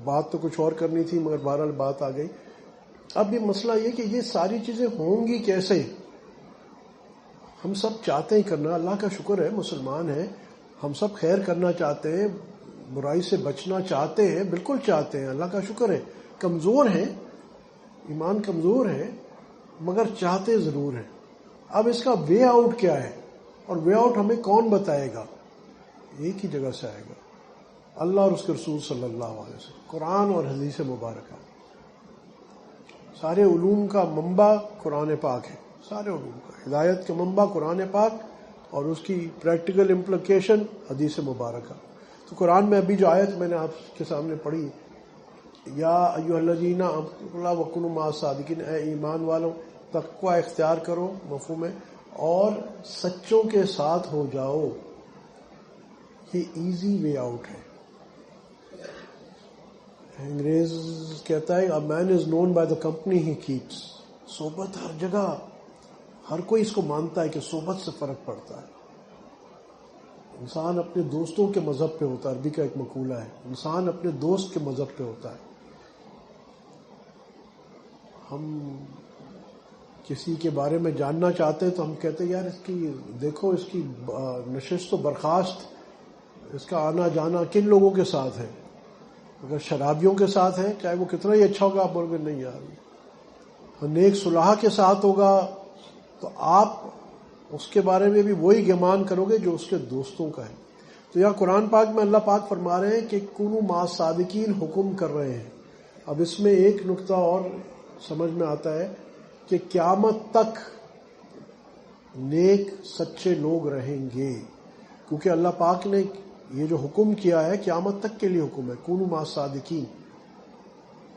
بات تو کچھ اور کرنی تھی مگر بہرحال بات آ گئی. اب یہ مسئلہ یہ کہ یہ ساری چیزیں ہوں گی کیسے؟ ہم سب چاہتے ہیں کرنا، اللہ کا شکر ہے مسلمان ہیں، ہم سب خیر کرنا چاہتے ہیں، برائی سے بچنا چاہتے ہیں، بالکل چاہتے ہیں، اللہ کا شکر ہے. کمزور ہیں، ایمان کمزور ہے، مگر چاہتے ضرور ہیں. اب اس کا وے آؤٹ کیا ہے، اور وے آؤٹ ہمیں کون بتائے گا؟ ایک ہی جگہ سے آئے گا، اللہ اور اس کے رسول صلی اللہ علیہ وسلم، قرآن اور حدیث مبارکہ. سارے علوم کا منبع قرآن پاک ہے، سارے علوم کا ہدایت کا منبع قرآن پاک اور اس کی پریکٹیکل امپلیکیشن حدیث مبارکہ. تو قرآن میں ابھی جو آیت میں نے آپ کے سامنے پڑھی، یا ایھا الذین آمنوا وکونوا مع الصادقین، اے ایمان والوں تقوی اختیار کرو، مفہوم ہے، اور سچوں کے ساتھ ہو جاؤ. یہ ایزی وے آؤٹ ہے. انگریز کہتا ہے a man is known by the company he keeps. صحبت ہر جگہ، ہر کوئی اس کو مانتا ہے کہ صحبت سے فرق پڑتا ہے. انسان اپنے دوستوں کے مذہب پہ ہوتا ہے، عربی کا ایک مقولہ ہے، انسان اپنے دوست کے مذہب پہ ہوتا ہے. ہم کسی کے بارے میں جاننا چاہتے ہیں تو ہم کہتے ہیں یار اس کی دیکھو، اس کی نشست و برخاست، اس کا آنا جانا کن لوگوں کے ساتھ ہے. اگر شرابیوں کے ساتھ ہے، چاہے وہ کتنا ہی اچھا ہوگا، آپ بولو گے نہیں یار. نیک صلحاء کے ساتھ ہوگا تو آپ اس کے بارے میں بھی وہی گمان کرو گے جو اس کے دوستوں کا ہے. تو یہاں قرآن پاک میں اللہ پاک فرما رہے ہیں کہ کونوا مع الصادقین حکم کر رہے ہیں. اب اس میں ایک نقطہ اور سمجھ میں آتا ہے کہ قیامت تک نیک سچے لوگ رہیں گے، کیونکہ اللہ پاک نے یہ جو حکم کیا ہے قیامت تک کے لیے حکم ہے، کونوا مع الصادقین.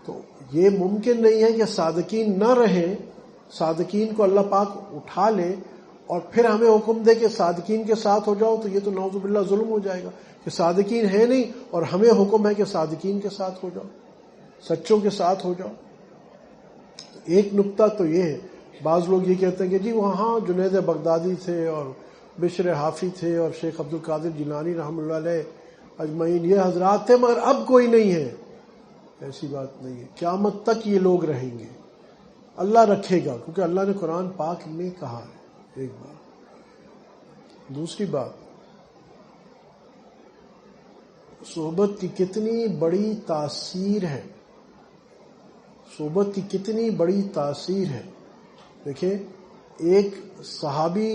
تو یہ ممکن نہیں ہے کہ صادقین نہ رہیں، صادقین کو اللہ پاک اٹھا لے اور پھر ہمیں حکم دے کہ صادقین کے ساتھ ہو جاؤ. تو یہ تو نعوذ باللہ ظلم ہو جائے گا کہ صادقین ہے نہیں اور ہمیں حکم ہے کہ صادقین کے ساتھ ہو جاؤ، سچوں کے ساتھ ہو جاؤ. ایک نقطہ تو یہ ہے. بعض لوگ یہ کہتے ہیں کہ جی وہاں جنید بغدادی تھے اور بشر حافی تھے اور شیخ عبد القادر جیلانی رحمۃ اللہ علیہ اجمعین، یہ حضرات تھے مگر اب کوئی نہیں ہے. ایسی بات نہیں ہے، قیامت تک یہ لوگ رہیں گے، اللہ رکھے گا، کیونکہ اللہ نے قرآن پاک میں کہا ہے. ایک بات. دوسری بات، صحبت کی کتنی بڑی تاثیر ہے، صحبت کی کتنی بڑی تاثیر ہے. دیکھیں ایک صحابی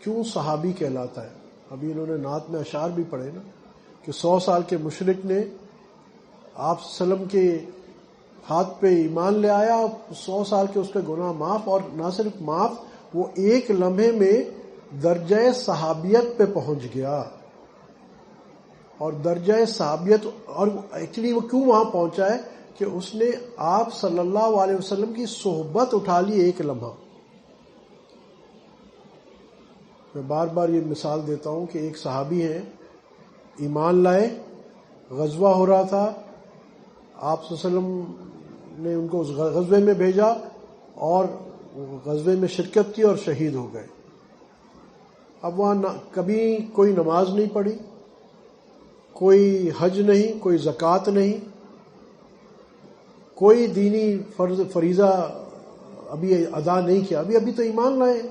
کیوں صحابی کہلاتا ہے؟ ابھی انہوں نے نعت میں اشعار بھی پڑھے نا کہ 100 سال کے مشرک نے آپ صلی اللہ علیہ وسلم کے ہاتھ پہ ایمان لے آیا، 100 سال کے اس کے گناہ معاف، اور نہ صرف معاف، وہ ایک لمحے میں درجہ صحابیت پہ پہنچ گیا. اور درجہ صحابیت، اور ایکچولی وہ کیوں وہاں پہنچا ہے کہ اس نے آپ صلی اللہ علیہ وسلم کی صحبت اٹھا لی ایک لمحہ. میں بار بار یہ مثال دیتا ہوں کہ ایک صحابی ہیں، ایمان لائے، غزوہ ہو رہا تھا، آپ صلی اللہ علیہ وسلم نے ان کو اس غزوے میں بھیجا اور غزوے میں شرکت کی اور شہید ہو گئے. اب وہاں کبھی کوئی نماز نہیں پڑھی، کوئی حج نہیں، کوئی زکوٰۃ نہیں، کوئی دینی فرض فریضہ ابھی ادا نہیں کیا، ابھی تو ایمان لائے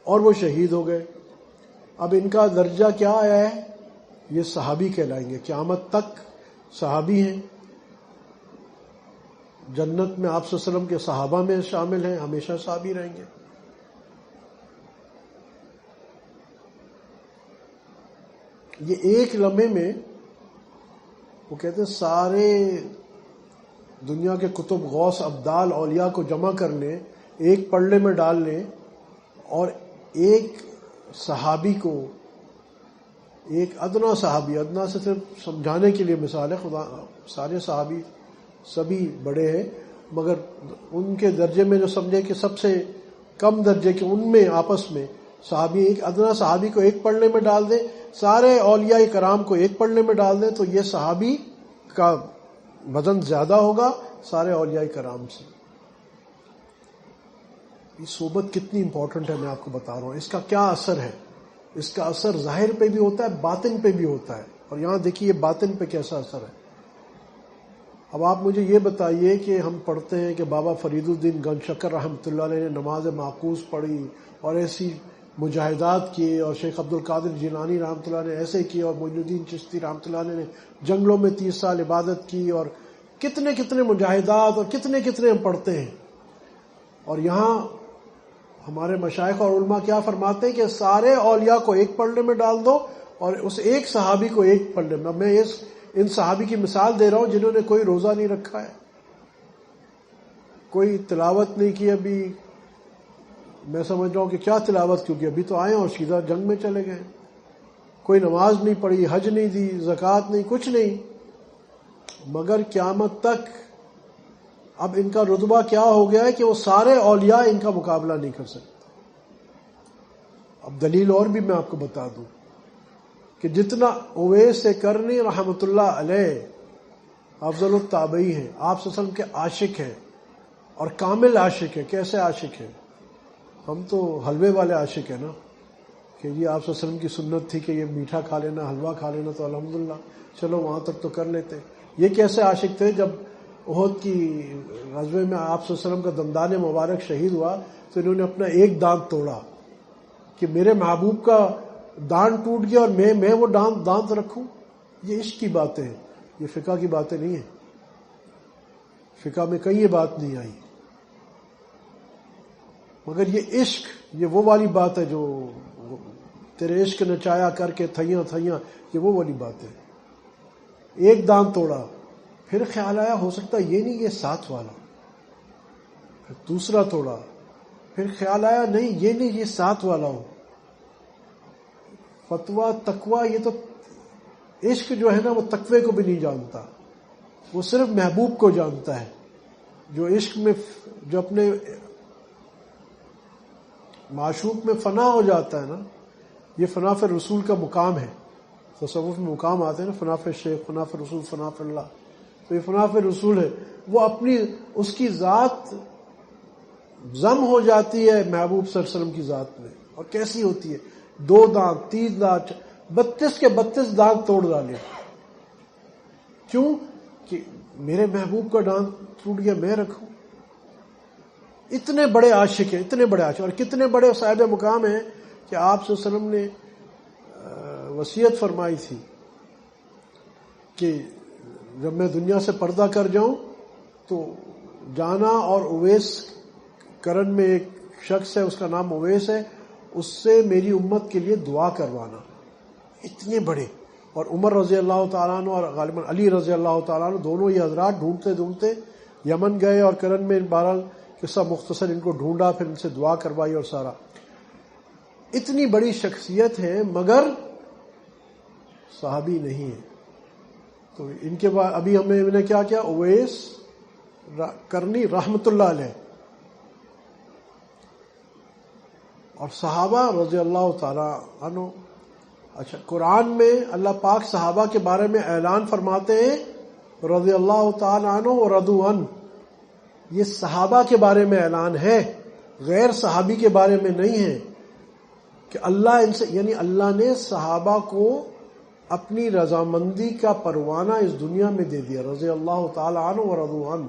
اور وہ شہید ہو گئے. اب ان کا درجہ کیا آیا ہے؟ یہ صحابی کہلائیں گے، قیامت تک صحابی ہیں. جنت میں آپ صلی اللہ علیہ وسلم کے صحابہ میں شامل ہیں، ہمیشہ صحابی رہیں گے. یہ ایک لمحے میں وہ کہتے ہیں سارے دنیا کے کتب، غوث، ابدال، اولیاء کو جمع کر لیں، ایک پلڑے میں ڈال لیں، اور ایک صحابی کو، ایک ادنا صحابی، ادنا سے صرف سمجھانے کے لیے مثال ہے، خدا سارے صحابی سبھی بڑے ہیں، مگر ان کے درجے میں جو سمجھے کہ سب سے کم درجے کے، ان میں آپس میں صحابی، ایک ادنا صحابی کو ایک پلڑے میں ڈال دیں، سارے اولیاء کرام کو ایک پلڑے میں ڈال دیں، تو یہ صحابی کا وزن زیادہ ہوگا سارے اولیاء کرام سے. یہ صحبت کتنی امپورٹنٹ ہے میں آپ کو بتا رہا ہوں. اس کا کیا اثر ہے؟ اس کا اثر ظاہر پہ بھی ہوتا ہے، باطن پہ بھی ہوتا ہے. اور یہاں دیکھیے باطن پہ کیسا اثر ہے. اب آپ مجھے یہ بتائیے کہ ہم پڑھتے ہیں کہ بابا فرید الدین گنج شکر رحمۃ اللہ علیہ نے نماز معکوس پڑھی اور ایسی مجاہدات کیے، اور شیخ عبد القادر جیلانی رحمۃ اللہ نے ایسے کیے، اور معین الدین چشتی رحمۃ اللہ علیہ نے جنگلوں میں 30 سال عبادت کی، اور کتنے کتنے مجاہدات اور کتنے کتنے ہم پڑھتے ہیں. اور یہاں ہمارے مشائخ اور علماء کیا فرماتے ہیں کہ سارے اولیاء کو ایک پلڑے میں ڈال دو اور اس ایک صحابی کو ایک پلڑے میں. میں ان صحابی کی مثال دے رہا ہوں جنہوں نے کوئی روزہ نہیں رکھا ہے، کوئی تلاوت نہیں کی. ابھی میں سمجھ رہا ہوں کہ کیا تلاوت، کیونکہ ابھی تو آئے اور سیدھا جنگ میں چلے گئے. کوئی نماز نہیں پڑھی، حج نہیں دی، زکوٰۃ نہیں، کچھ نہیں، مگر قیامت تک اب ان کا رتبہ کیا ہو گیا ہے کہ وہ سارے اولیاء ان کا مقابلہ نہیں کر سکتے. اب دلیل اور بھی میں آپ کو بتا دوں کہ جتنا اویس کرنی رحمۃ اللہ علیہ افضل التابعی ہیں، آپ صلی اللہ علیہ وسلم کے عاشق ہیں اور کامل عاشق ہیں. کیسے عاشق ہیں؟ ہم تو حلوے والے عاشق ہیں نا، کہ یہ آپ صلی اللہ علیہ وسلم کی سنت تھی کہ یہ میٹھا کھا لینا، حلوہ کھا لینا، تو الحمدللہ چلو وہاں تک تو کر لیتے. یہ کیسے عاشق تھے؟ جب احد کی غزوے میں آپ صلی اللہ علیہ وسلم کا دندان مبارک شہید ہوا تو انہوں نے اپنا ایک دانت توڑا کہ میرے محبوب کا دانت ٹوٹ گیا اور میں وہ دانت رکھوں. یہ عشق کی باتیں ہیں، یہ فقہ کی باتیں نہیں ہیں. فقہ میں کہیں یہ بات نہیں آئی، مگر یہ عشق، یہ وہ والی بات ہے جو تیرے عشق نچایا کر کے تھیاں تھیاں، یہ وہ والی بات ہے. ایک دانت توڑا، پھر خیال آیا ہو سکتا یہ نہیں یہ 7 والا، پھر دوسرا توڑا، پھر خیال آیا نہیں یہ نہیں یہ 7 والا ہو. فتویٰ تقویٰ، یہ تو عشق جو ہے نا وہ تقوی کو بھی نہیں جانتا، وہ صرف محبوب کو جانتا ہے. جو عشق میں، جو اپنے معشوق میں فنا ہو جاتا ہے نا، یہ فنا فی رسول کا مقام ہے. تصوف میں مقام آتے ہیں نا، فنا فی شیخ، فنا فی رسول، فنا فی اللہ. تو یہ فنا فی رسول ہے، وہ اپنی اس کی ذات ضم ہو جاتی ہے محبوب صلی اللہ علیہ وسلم کی ذات میں. اور کیسی ہوتی ہے؟ 2 دانت، 3 دانت، 32 کے 32 دانت توڑ ڈالے. کیوں؟ کہ میرے محبوب کا دانت ٹوٹ گیا، میں رکھوں. اتنے بڑے عاشق ہیں، اتنے بڑے عاشق، اور کتنے بڑے صاحب مقام ہیں کہ آپ صلی اللہ علیہ وسلم نے وصیت فرمائی تھی کہ جب میں دنیا سے پردہ کر جاؤں تو جانا اور اویس کرن میں ایک شخص ہے، اس کا نام اویس ہے، اس سے میری امت کے لیے دعا کروانا. اتنے بڑے. اور عمر رضی اللہ تعالیٰ عنہ اور غالباً علی رضی اللہ تعالیٰ عنہ دونوں یہ حضرات ڈھونڈتے ڈھونڈتے یمن گئے اور کرن میں بہرحال قصہ مختصر ان کو ڈھونڈا، پھر ان سے دعا کروائی اور سارا. اتنی بڑی شخصیت ہے مگر صحابی نہیں ہے. تو ان کے بعد ابھی ہم نے کیا کیا؟ اویس کرنی رحمت اللہ علیہ اور صحابہ رضی اللہ تعالی عنہ. اچھا، قرآن میں اللہ پاک صحابہ کے بارے میں اعلان فرماتے ہیں رضی اللہ تعالی عنہ و رضوا عنہ. یہ صحابہ کے بارے میں اعلان ہے، غیر صحابی کے بارے میں نہیں ہے کہ اللہ ان سے، یعنی اللہ نے صحابہ کو اپنی رضامندی کا پروانہ اس دنیا میں دے دیا. رضی اللہ تعالی عنہ و رضوا عنہ،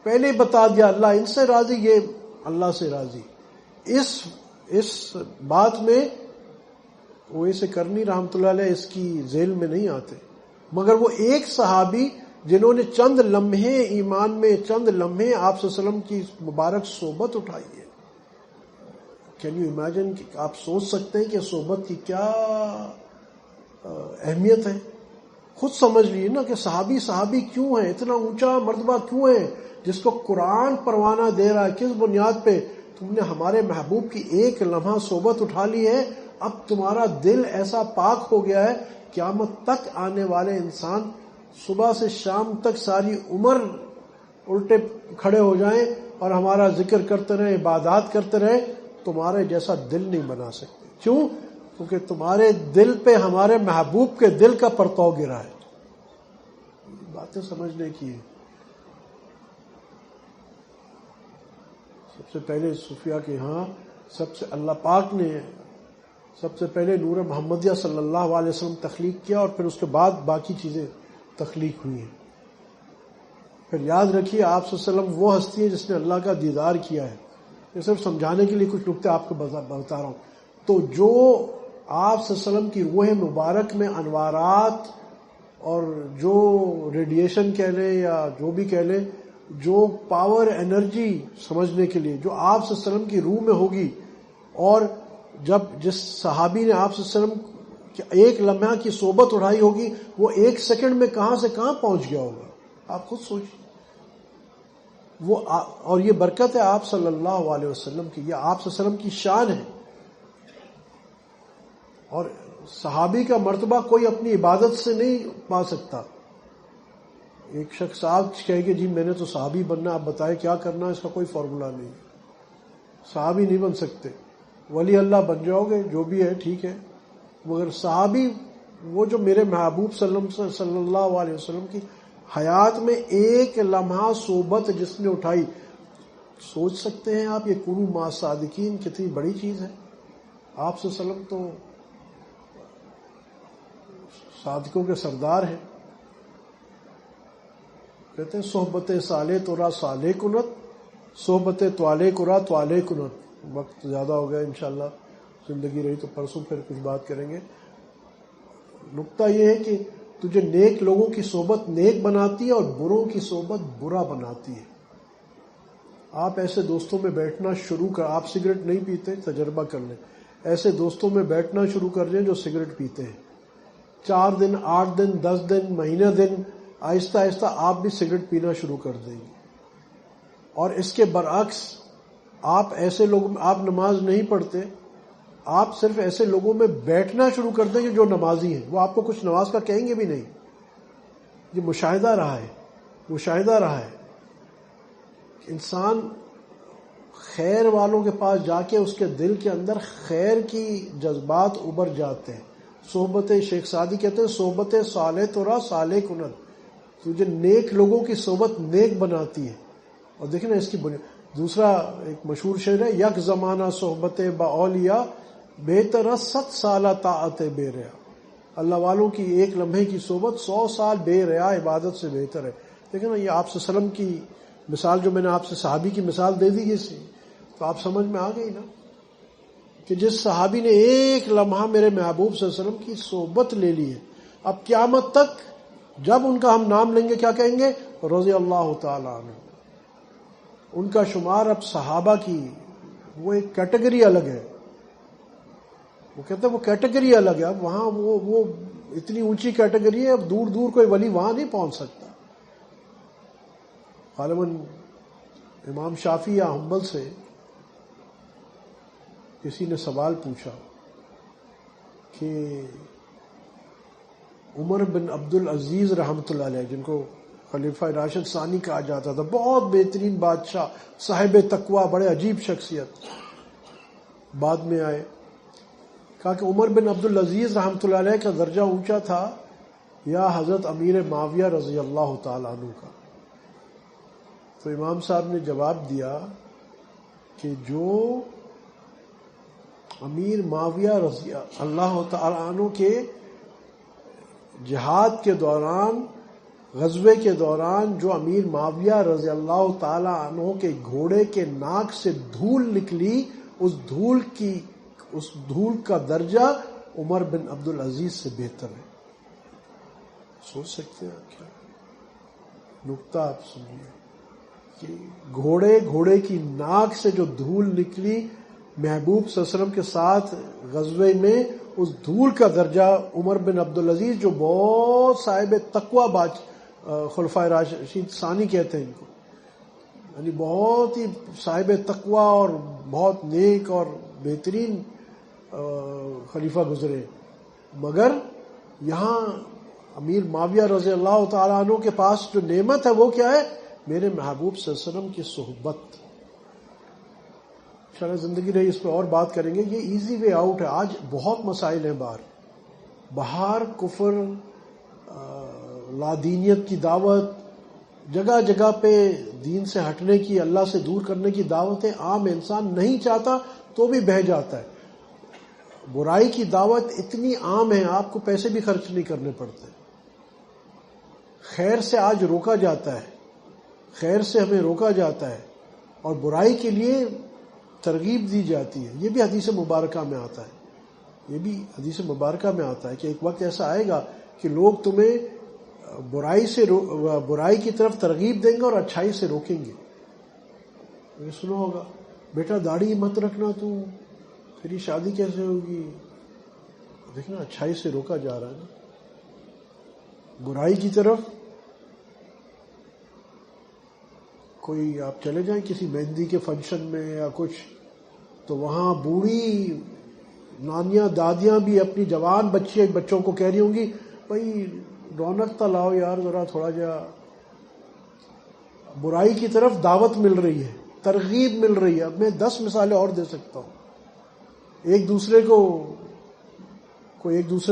پہلے ہی بتا دیا اللہ ان سے راضی، یہ اللہ سے راضی. اس بات میں وہ اسے کرنی رحمت اللہ علیہ اس کی ذیل میں نہیں آتے، مگر وہ ایک صحابی جنہوں نے چند لمحے ایمان میں، چند لمحے آپ صلی اللہ علیہ وسلم کی مبارک صحبت اٹھائی ہے. کین یو امیجن کہ آپ سوچ سکتے ہیں کہ صحبت کی کیا اہمیت ہے؟ خود سمجھ لیجیے نا کہ صحابی کیوں ہیں، اتنا اونچا مرتبہ کیوں ہے جس کو قرآن پروانہ دے رہا ہے. کس بنیاد پہ؟ تم نے ہمارے محبوب کی ایک لمحہ صحبت اٹھا لی ہے، اب تمہارا دل ایسا پاک ہو گیا ہے، قیامت تک آنے والے انسان صبح سے شام تک ساری عمر الٹے کھڑے ہو جائیں اور ہمارا ذکر کرتے رہیں، عبادات کرتے رہیں، تمہارے جیسا دل نہیں بنا سکتے. کیوں؟ کیونکہ تمہارے دل پہ ہمارے محبوب کے دل کا پرتو گرا ہے. باتیں سمجھنے کی ہے. سب سے پہلے صوفیہ کے ہاں سب سے اللہ پاک نے سب سے پہلے نور محمدیہ صلی اللہ علیہ وسلم تخلیق کیا اور پھر اس کے بعد باقی چیزیں تخلیق ہوئی ہیں. پھر یاد رکھیے آپ صلی اللہ علیہ وسلم وہ ہستی ہے جس نے اللہ کا دیدار کیا ہے. یہ صرف سمجھانے کے لیے کچھ نکتے آپ کو بتا رہا ہوں. تو جو آپ صلی اللہ علیہ وسلم کی روح مبارک میں انوارات اور جو ریڈیشن کہہ لیں یا جو بھی کہہ لیں، جو پاور انرجی سمجھنے کے لیے جو آپ صلی اللہ علیہ وسلم کی روح میں ہوگی، اور جب جس صحابی نے آپ صلی اللہ علیہ وسلم کی ایک لمحہ کی صحبت اٹھائی ہوگی، وہ ایک سیکنڈ میں کہاں سے کہاں پہنچ گیا ہوگا. آپ خود سوچیے. وہ اور یہ برکت ہے آپ صلی اللہ علیہ وسلم کی، یہ آپ صلی اللہ علیہ وسلم کی شان ہے. اور صحابی کا مرتبہ کوئی اپنی عبادت سے نہیں پا سکتا. ایک شخص آپ کہے کہ جی میں نے تو صحابی بننا، آپ بتائیں کیا کرنا، اس کا کوئی فارمولا نہیں. صحابی نہیں بن سکتے. ولی اللہ بن جاؤ گے، جو بھی ہے ٹھیک ہے، مگر صحابی وہ جو میرے محبوب صلی اللہ علیہ وسلم کی حیات میں ایک لمحہ صحبت جس نے اٹھائی. سوچ سکتے ہیں آپ یہ کنو مع صادقین کتنی بڑی چیز ہے. آپ صلی اللہ علیہ وسلم تو صادقوں کے سردار ہیں. کہتے ہیں صحبت صالح تورا صالح کنت، صحبت توالے کرا توالے کنت. وقت زیادہ ہو گیا، انشاءاللہ زندگی رہی تو پرسوں پھر کچھ بات کریں گے. نقطہ یہ ہے کہ تجھے نیک لوگوں کی صحبت نیک بناتی ہے اور بروں کی صحبت برا بناتی ہے. آپ ایسے دوستوں میں بیٹھنا شروع کر، آپ سگریٹ نہیں پیتے تجربہ کر لیں، ایسے دوستوں میں بیٹھنا شروع کر دیں جو سگریٹ پیتے ہیں. 4 دن 8 دن 10 دن مہینہ دن آہستہ آہستہ آپ بھی سگریٹ پینا شروع کر دیں گے. اور اس کے برعکس آپ ایسے لوگ، آپ نماز نہیں پڑھتے، آپ صرف ایسے لوگوں میں بیٹھنا شروع کر دیں گے جو نمازی ہیں، وہ آپ کو کچھ نماز کا کہیں گے بھی نہیں. یہ مشاہدہ رہا ہے. انسان خیر والوں کے پاس جا کے اس کے دل کے اندر خیر کی جذبات ابھر جاتے ہیں. صحبت شیخ سعدی کہتے ہیں صحبت صالح تورا صالح کنت، تجھے نیک لوگوں کی صحبت نیک بناتی ہے. اور دیکھیں نا اس کی دوسرا ایک مشہور شعر ہے، یک زمانہ صحبت با اولیاء بہتر 7 سالہ طاعت بے ریا. اللہ والوں کی ایک لمحے کی صحبت 100 سال بے ریا عبادت سے بہتر ہے. دیکھیں نا یہ آپ صلی اللہ علیہ وسلم کی مثال، جو میں نے آپ سے صحابی کی مثال دے دی اس سے، تو آپ سمجھ میں آ گئی نا کہ جس صحابی نے ایک لمحہ میرے محبوب صلی اللہ علیہ وسلم کی صحبت لے لی ہے، اب قیامت تک جب ان کا ہم نام لیں گے کیا کہیں گے؟ رضی اللہ تعالی عنہ. ان کا شمار اب صحابہ کی وہ ایک کیٹیگری الگ ہے. وہ کہتے ہیں وہ کیٹیگری الگ ہے. اب وہاں وہ اتنی اونچی کیٹیگری ہے، اب دور دور کوئی ولی وہاں نہیں پہنچ سکتا. غالباً امام شافعی یا حنبل سے کسی نے سوال پوچھا کہ عمر بن عبد العزیز رحمۃ اللہ علیہ، جن کو خلیفہ راشد ثانی کہا جاتا تھا، بہت بہترین بادشاہ، صاحب تقوی، بڑے عجیب شخصیت، بعد میں آئے. کہا کہ عمر بن عبد العزیز رحمۃ اللہ علیہ کا درجہ اونچا تھا یا حضرت امیر معاویہ رضی اللہ تعالیٰ عنہ کا. تو امام صاحب نے جواب دیا کہ جو امیر معاویہ رضی اللہ تعالیٰ عنہ کے جہاد کے دوران، غزوے کے دوران جو امیر معاویہ رضی اللہ تعالیٰ عنہ کے گھوڑے کے ناک سے دھول نکلی، اس دھول کا درجہ عمر بن عبد العزیز سے بہتر ہے. سوچ سکتے ہیں آپ کیا نکتہ آپ سنیے کہ گھوڑے کی ناک سے جو دھول نکلی محبوب صلی اللہ علیہ وسلم کے ساتھ غزوے میں، اس دھول کا درجہ عمر بن عبد العزیز، جو بہت صاحب تقوی خلفائے راشدین ثانی کہتے ہیں ان کو، یعنی بہت ہی صاحب تقوی اور بہت نیک اور بہترین خلیفہ گزرے، مگر یہاں امیر معاویہ رضی اللہ تعالیٰ عنہ کے پاس جو نعمت ہے وہ کیا ہے؟ میرے محبوب صلی اللہ علیہ وسلم کی صحبت. انشاءاللہ زندگی رہی اس پہ اور بات کریں گے. یہ ایزی وے آؤٹ ہے. آج بہت مسائل ہیں باہر کفر، لادینیت کی دعوت، جگہ جگہ پہ دین سے ہٹنے کی، اللہ سے دور کرنے کی دعوتیں عام انسان نہیں چاہتا تو بھی بہہ جاتا ہے. برائی کی دعوت اتنی عام ہے آپ کو پیسے بھی خرچ نہیں کرنے پڑتے. خیر سے آج روکا جاتا ہے، خیر سے ہمیں روکا جاتا ہے اور برائی کے لیے ترغیب دی جاتی ہے. یہ بھی حدیث مبارکہ میں آتا ہے، یہ بھی حدیث مبارکہ میں آتا ہے کہ ایک وقت ایسا آئے گا کہ لوگ تمہیں برائی کی طرف ترغیب دیں گے اور اچھائی سے روکیں گے. یہ سنا ہوگا، بیٹا داڑھی مت رکھنا تو، پھر یہ شادی کیسے ہوگی؟ دیکھنا اچھائی سے روکا جا رہا ہے نا، برائی کی طرف. کوئی آپ چلے جائیں کسی مہندی کے فنکشن میں یا کچھ، تو وہاں بوڑھی نانیاں دادیاں بھی اپنی جوان بچوں کو کہہ رہی ہوں گی، بھائی رونق تو لاؤ یار ذرا تھوڑا جا. برائی کی طرف دعوت مل رہی ہے، ترغیب مل رہی ہے. اب میں 10 مثالیں اور دے سکتا ہوں. ایک دوسرے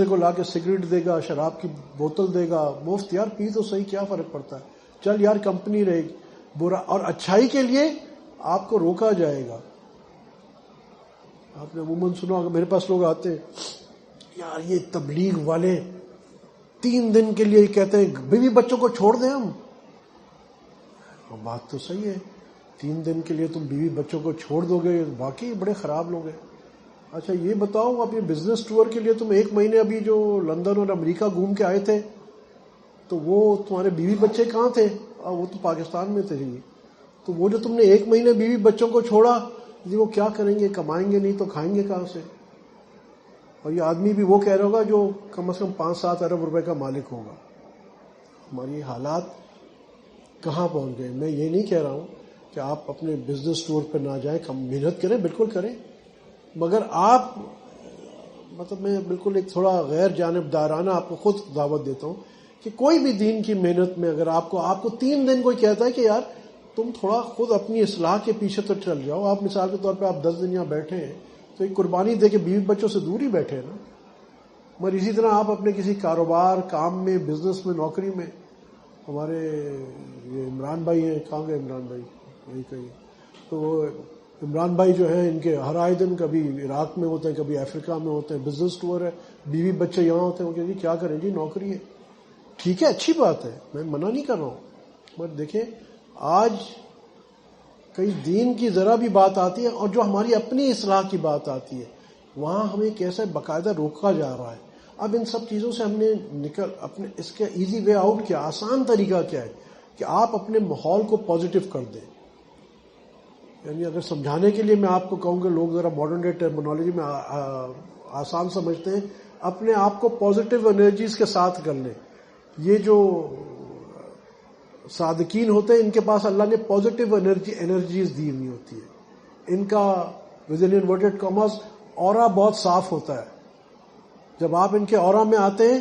کو لا کے سگریٹ دے گا، شراب کی بوتل دے گا مفت. یار پی تو صحیح، کیا فرق پڑتا ہے، چل یار کمپنی رہے گی. برا اور اچھائی کے لیے آپ کو روکا جائے گا. آپ نے عموماً سنا ہوگا، میرے پاس لوگ آتے ہیں، یار یہ تبلیغ والے 3 دن کے لیے کہتے ہیں بیوی بچوں کو چھوڑ دیں ہم. بات تو صحیح ہے، 3 دن کے لیے تم بیوی بچوں کو چھوڑ دو گے، باقی بڑے خراب لوگ ہیں. اچھا یہ بتاؤ، آپ یہ بزنس ٹور کے لیے تم 1 مہینے ابھی جو لندن اور امریکہ گھوم کے آئے تھے، تو وہ تمہارے بیوی بچے کہاں تھے؟ وہ تو پاکستان میں تھے. تو وہ جو تم نے 1 مہینے بیوی بچوں کو چھوڑا، وہ کیا کریں گے؟ کمائیں گے نہیں تو کھائیں گے کہاں سے؟ اور یہ آدمی بھی وہ کہہ رہا ہوگا جو کم از کم 5-7 ارب روپے کا مالک ہوگا. ہماری حالات کہاں پہنچ گئے؟ میں یہ نہیں کہہ رہا ہوں کہ آپ اپنے بزنس ٹور پہ نہ جائیں، کم محنت کریں، بالکل کریں، مگر آپ میں بالکل ایک تھوڑا غیر جانبدارانہ آپ کو خود دعوت دیتا ہوں کہ کوئی بھی دین کی محنت میں اگر آپ کو 3 دن کوئی کہتا ہے کہ یار تم تھوڑا خود اپنی اصلاح کے پیچھے تو چل جاؤ. آپ مثال کے طور پہ آپ 10 دن یہاں بیٹھے ہیں تو ایک قربانی دے کے بیوی بچوں سے دور ہی بیٹھے ہیں نا. مگر اسی طرح آپ اپنے کسی کاروبار، کام میں، بزنس میں، نوکری میں، ہمارے یہ عمران بھائی ہیں، کہاں گئے عمران بھائی؟ یہی کہیں. تو عمران بھائی جو ہیں، ان کے ہر آئے دن کبھی عراق میں ہوتے ہیں، کبھی افریقہ میں ہوتے ہیں، بزنس ٹور ہے، بیوی بچے یہاں ہوتے ہیں. وہ کہتے ہیں کیا کریں جی، نوکری ہے. ٹھیک ہے، اچھی بات ہے، میں منع نہیں کر رہا ہوں، مگر دیکھیں آج کئی دین کی ذرا بھی بات آتی ہے اور جو ہماری اپنی اصلاح کی بات آتی ہے وہاں ہمیں کیسے باقاعدہ روکا جا رہا ہے. اب ان سب چیزوں سے ہم نے اپنے اس کا ایزی وے آؤٹ کیا، آسان طریقہ کیا ہے کہ آپ اپنے ماحول کو پازیٹیو کر دیں. یعنی اگر سمجھانے کے لیے میں آپ کو کہوں کہ لوگ ذرا ماڈرن ڈے ٹرمینالوجی میں آسان سمجھتے ہیں، اپنے آپ کو پازیٹیو انرجیز کے ساتھ کر لیں. یہ جو صادقین ہوتے ہیں ان کے پاس اللہ نے پازیٹیو انرجیز دی ہوئی ہوتی ہے. ان کا ود ان انورٹڈ کاماز اورا بہت صاف ہوتا ہے. جب آپ ان کے اورا میں آتے ہیں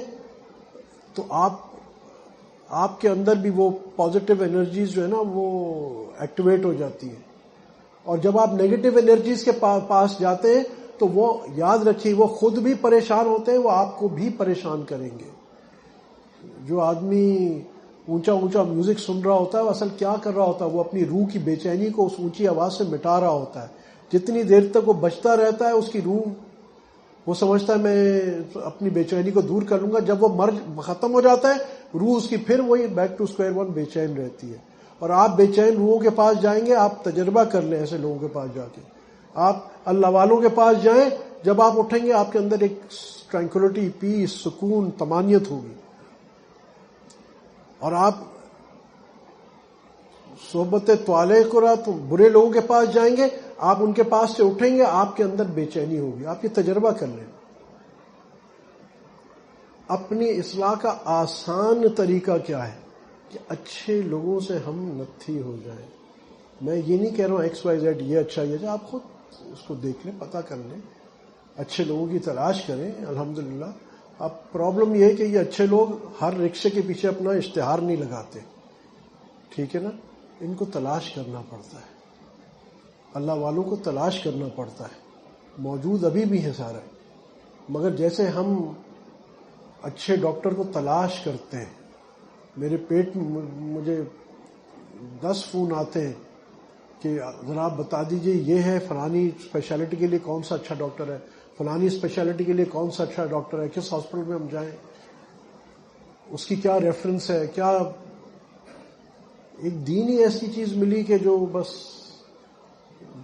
تو آپ کے اندر بھی وہ پازیٹیو انرجیز جو ہے نا وہ ایکٹیویٹ ہو جاتی ہیں. اور جب آپ نیگیٹو انرجیز کے پاس جاتے ہیں تو وہ یاد رکھیے وہ خود بھی پریشان ہوتے ہیں، وہ آپ کو بھی پریشان کریں گے. جو آدمی اونچا اونچا میوزک سن رہا ہوتا ہے وہ اصل کیا کر رہا ہوتا ہے؟ وہ اپنی روح کی بے چینی کو اس اونچی آواز سے مٹا رہا ہوتا ہے. جتنی دیر تک وہ بجتا رہتا ہے اس کی روح وہ سمجھتا ہے میں اپنی بے چینی کو دور کر لوں گا. جب وہ ختم ہو جاتا ہے روح اس کی پھر وہی بیک ٹو اسکوائر ون بے چین رہتی ہے. اور آپ بے چین روحوں کے پاس جائیں گے، آپ تجربہ کر لیں ایسے لوگوں کے پاس جا کے، آپ اللہ والوں کے پاس جائیں، جب آپ اٹھیں گے آپ کے اندر ایک ٹرانکولیٹی، پیس، سکون، طمانینت ہوگی. اور آپ صحبت طالع قرا تو برے لوگوں کے پاس جائیں گے، آپ ان کے پاس سے اٹھیں گے، آپ کے اندر بے چینی ہوگی. آپ یہ تجربہ کر لیں. اپنی اصلاح کا آسان طریقہ کیا ہے کہ اچھے لوگوں سے ہم نتھی ہو جائیں. میں یہ نہیں کہہ رہا ہوں ایکس وائی زیڈ یہ اچھا یہ، آپ خود اس کو دیکھ لیں، پتہ کر لیں، اچھے لوگوں کی تلاش کریں. الحمدللہ. اب پرابلم یہ ہے کہ یہ اچھے لوگ ہر رکشے کے پیچھے اپنا اشتہار نہیں لگاتے، ٹھیک ہے نا؟ ان کو تلاش کرنا پڑتا ہے، اللہ والوں کو تلاش کرنا پڑتا ہے. موجود ابھی بھی ہے سارا. مگر جیسے ہم اچھے ڈاکٹر کو تلاش کرتے ہیں، میرے پیٹ میں مجھے 10 فون آتے ہیں کہ ذرا آپ بتا دیجئے یہ ہے فلانی اسپیشلٹی کے لیے کون سا اچھا ڈاکٹر ہے، فلانی اسپیشلٹی کے لیے کون سا اچھا ڈاکٹر ہے، کس ہاسپٹل میں ہم جائیں، اس کی کیا ریفرنس ہے. کیا ایک دین ہی ایسی چیز ملی کہ جو بس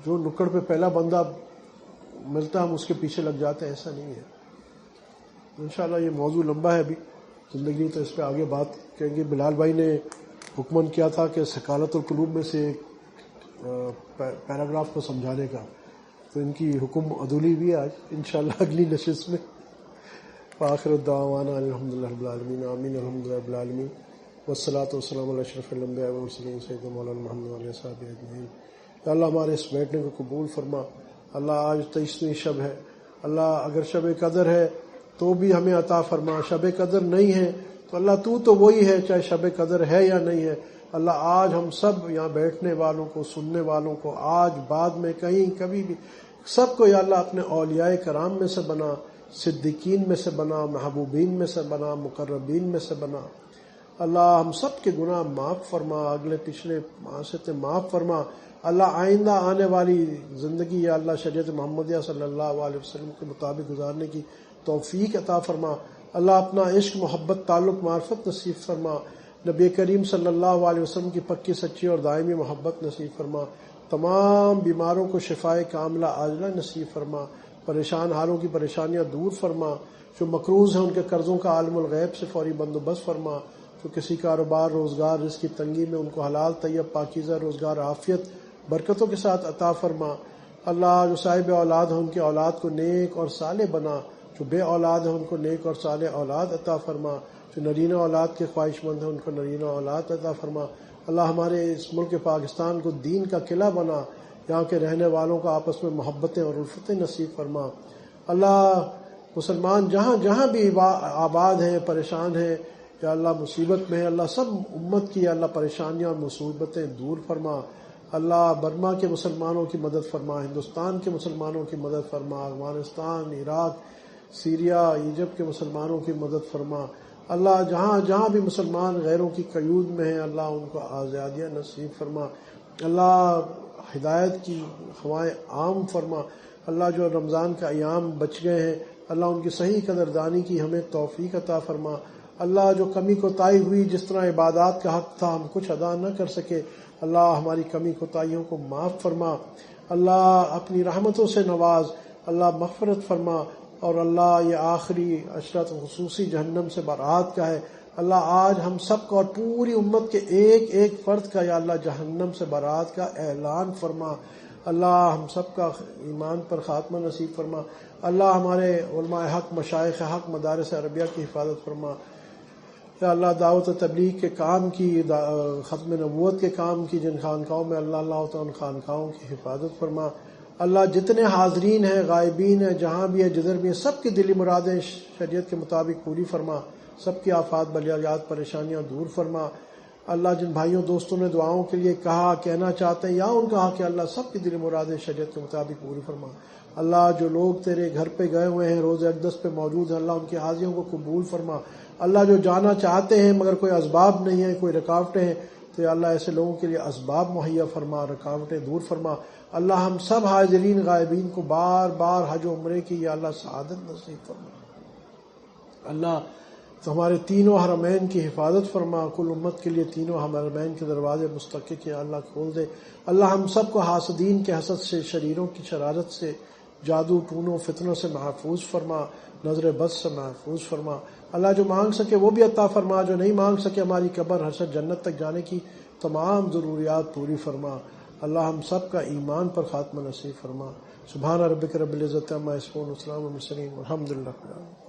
جو نکڑ پہ پہلا بندہ ملتا ہم اس کے پیچھے لگ جاتے ہیں؟ ایسا نہیں ہے. انشاءاللہ یہ موضوع لمبا ہے ابھی زندگی، تو اس پہ آگے بات کریں گے. بلال بھائی نے حکمن کیا تھا کہ سکالت القلوب میں سے ایک پیراگراف کو سمجھانے کا، تو ان کی حکم عدولی بھی ہے آج انشاءاللہ اگلی نشست میں. فآخر الدعوانا الحمدللہ رب العالمین. آمین. الحمدللہ رب العالمین. والصلاۃ والسلام علی اشرف الانبیاء والمرسلین سیدنا مولانا محمد وعلیہ وصحبہ اجمعین. یا اللہ ہمارے اس بیٹھنے کو قبول فرما. اللہ آج 23ویں شب ہے، اللہ اگر شب قدر ہے تو بھی ہمیں عطا فرما، شب قدر نہیں ہے تو اللہ تو وہی ہے چاہے شب قدر ہے یا نہیں ہے. اللہ آج ہم سب یہاں بیٹھنے والوں کو، سننے والوں کو، آج بعد میں کہیں کبھی بھی سب کو یا اللہ اپنے اولیاء کرام میں سے بنا، صدیقین میں سے بنا، محبوبین میں سے بنا، مقربین میں سے بنا. اللہ ہم سب کے گناہ معاف فرما، اگلے پچھلے معاصیت معاف فرما. اللہ آئندہ آنے والی زندگی یا اللہ شریعت محمدیہ صلی اللہ علیہ وسلم کے مطابق گزارنے کی توفیق عطا فرما. اللہ اپنا عشق، محبت، تعلق، معرفت نصیب فرما. نبی کریم صلی اللہ علیہ وسلم کی پکی سچی اور دائمی محبت نصیب فرما. تمام بیماروں کو شفائے کاملہ عاجلہ نصیب فرما. پریشان حالوں کی پریشانیاں دور فرما. جو مقروض ہیں ان کے قرضوں کا عالم الغیب سے فوری بندوبست فرما. جو کسی کاروبار، روزگار، رزق کی تنگی میں ان کو حلال طیب پاکیزہ روزگار، عافیت، برکتوں کے ساتھ عطا فرما. اللہ جو صاحب اولاد ہیں ان کے اولاد کو نیک اور صالح بنا. جو بے اولاد ہیں ان کو نیک اور صالح اولاد عطا فرما. جو نرینہ اولاد کے خواہش مند ہیں ان کو نرینہ اولاد عطا فرما. اللہ ہمارے اس ملک پاکستان کو دین کا قلعہ بنا. یہاں کے رہنے والوں کو آپس میں محبتیں اور الفتیں نصیب فرما. اللہ مسلمان جہاں جہاں بھی آباد ہیں، پریشان ہیں یا اللہ مصیبت میں ہے، اللہ سب امت کی اللہ پریشانیاں اور مصیبتیں دور فرما. اللہ برما کے مسلمانوں کی مدد فرما، ہندوستان کے مسلمانوں کی مدد فرما، افغانستان، عراق، سیریا، ایجپٹ کے مسلمانوں کی مدد فرما. اللہ جہاں جہاں بھی مسلمان غیروں کی قیود میں ہیں اللہ ان کو آزادیاں نصیب فرما. اللہ ہدایت کی ہوائیں عام فرما. اللہ جو رمضان کا ایام بچ گئے ہیں اللہ ان کی صحیح قدردانی کی ہمیں توفیق عطا فرما. اللہ جو کمی کوتاہی ہوئی، جس طرح عبادات کا حق تھا ہم کچھ ادا نہ کر سکے، اللہ ہماری کمی کوتاہیوں کو معاف فرما. اللہ اپنی رحمتوں سے نواز. اللہ مغفرت فرما اور اللہ یہ آخری عشرت خصوصی جہنم سے برات کا ہے۔ اللہ آج ہم سب کا اور پوری امت کے ایک ایک فرد کا یا اللہ جہنم سے برات کا اعلان فرما۔ اللہ ہم سب کا ایمان پر خاتمہ نصیب فرما۔ اللہ ہمارے علماء حق، مشائخ حق، مدارس عربیہ کی حفاظت فرما۔ یا اللہ دعوت و تبلیغ کے کام کی، ختم نبوت کے کام کی جن خانقاہوں میں اللہ تعالیٰ ان خانقاہوں کی حفاظت فرما۔ اللہ جتنے حاضرین ہیں، غائبین ہیں، جہاں بھی ہیں، جدھر بھی ہیں، سب کی دلی مرادیں شریعت کے مطابق پوری فرما۔ سب کی آفات بلیات پریشانیاں دور فرما۔ اللہ جن بھائیوں دوستوں نے دعاؤں کے لیے کہنا چاہتے ہیں یا ان کا حق ہے، اللہ سب کی دلی مرادیں شریعت کے مطابق پوری فرما۔ اللہ جو لوگ تیرے گھر پہ گئے ہوئے ہیں، روز اقدس پہ موجود ہیں، اللہ ان کی حاضریوں کو قبول فرما۔ اللہ جو جانا چاہتے ہیں مگر کوئی اسباب نہیں ہے، کوئی رکاوٹیں ہیں، تو یا اللہ ایسے لوگوں کے لیے اسباب مہیا فرما، رکاوٹیں دور فرما۔ اللہ ہم سب حاضرین غائبین کو بار بار حج و عمرے کی یا اللہ سعادت نصیب فرما۔ اللہ تو ہمارے تینوں حرمین کی حفاظت فرما۔ کل امت کے لیے تینوں حرمین کے دروازے مستقل یا اللہ کھول دے۔ اللہ ہم سب کو حاسدین کے حسد سے، شریروں کی شرارت سے، جادو ٹونوں فتنوں سے محفوظ فرما، نظر بد سے محفوظ فرما۔ اللہ جو مانگ سکے وہ بھی عطا فرما، جو نہیں مانگ سکے ہماری قبر حشر جنت تک جانے کی تمام ضروریات پوری فرما۔ اللہ ہم سب کا ایمان پر خاتمہ نصیب فرما۔ سبحان ربک رب العزت عما یصفون، وسلام علی المرسلین، والحمد للہ۔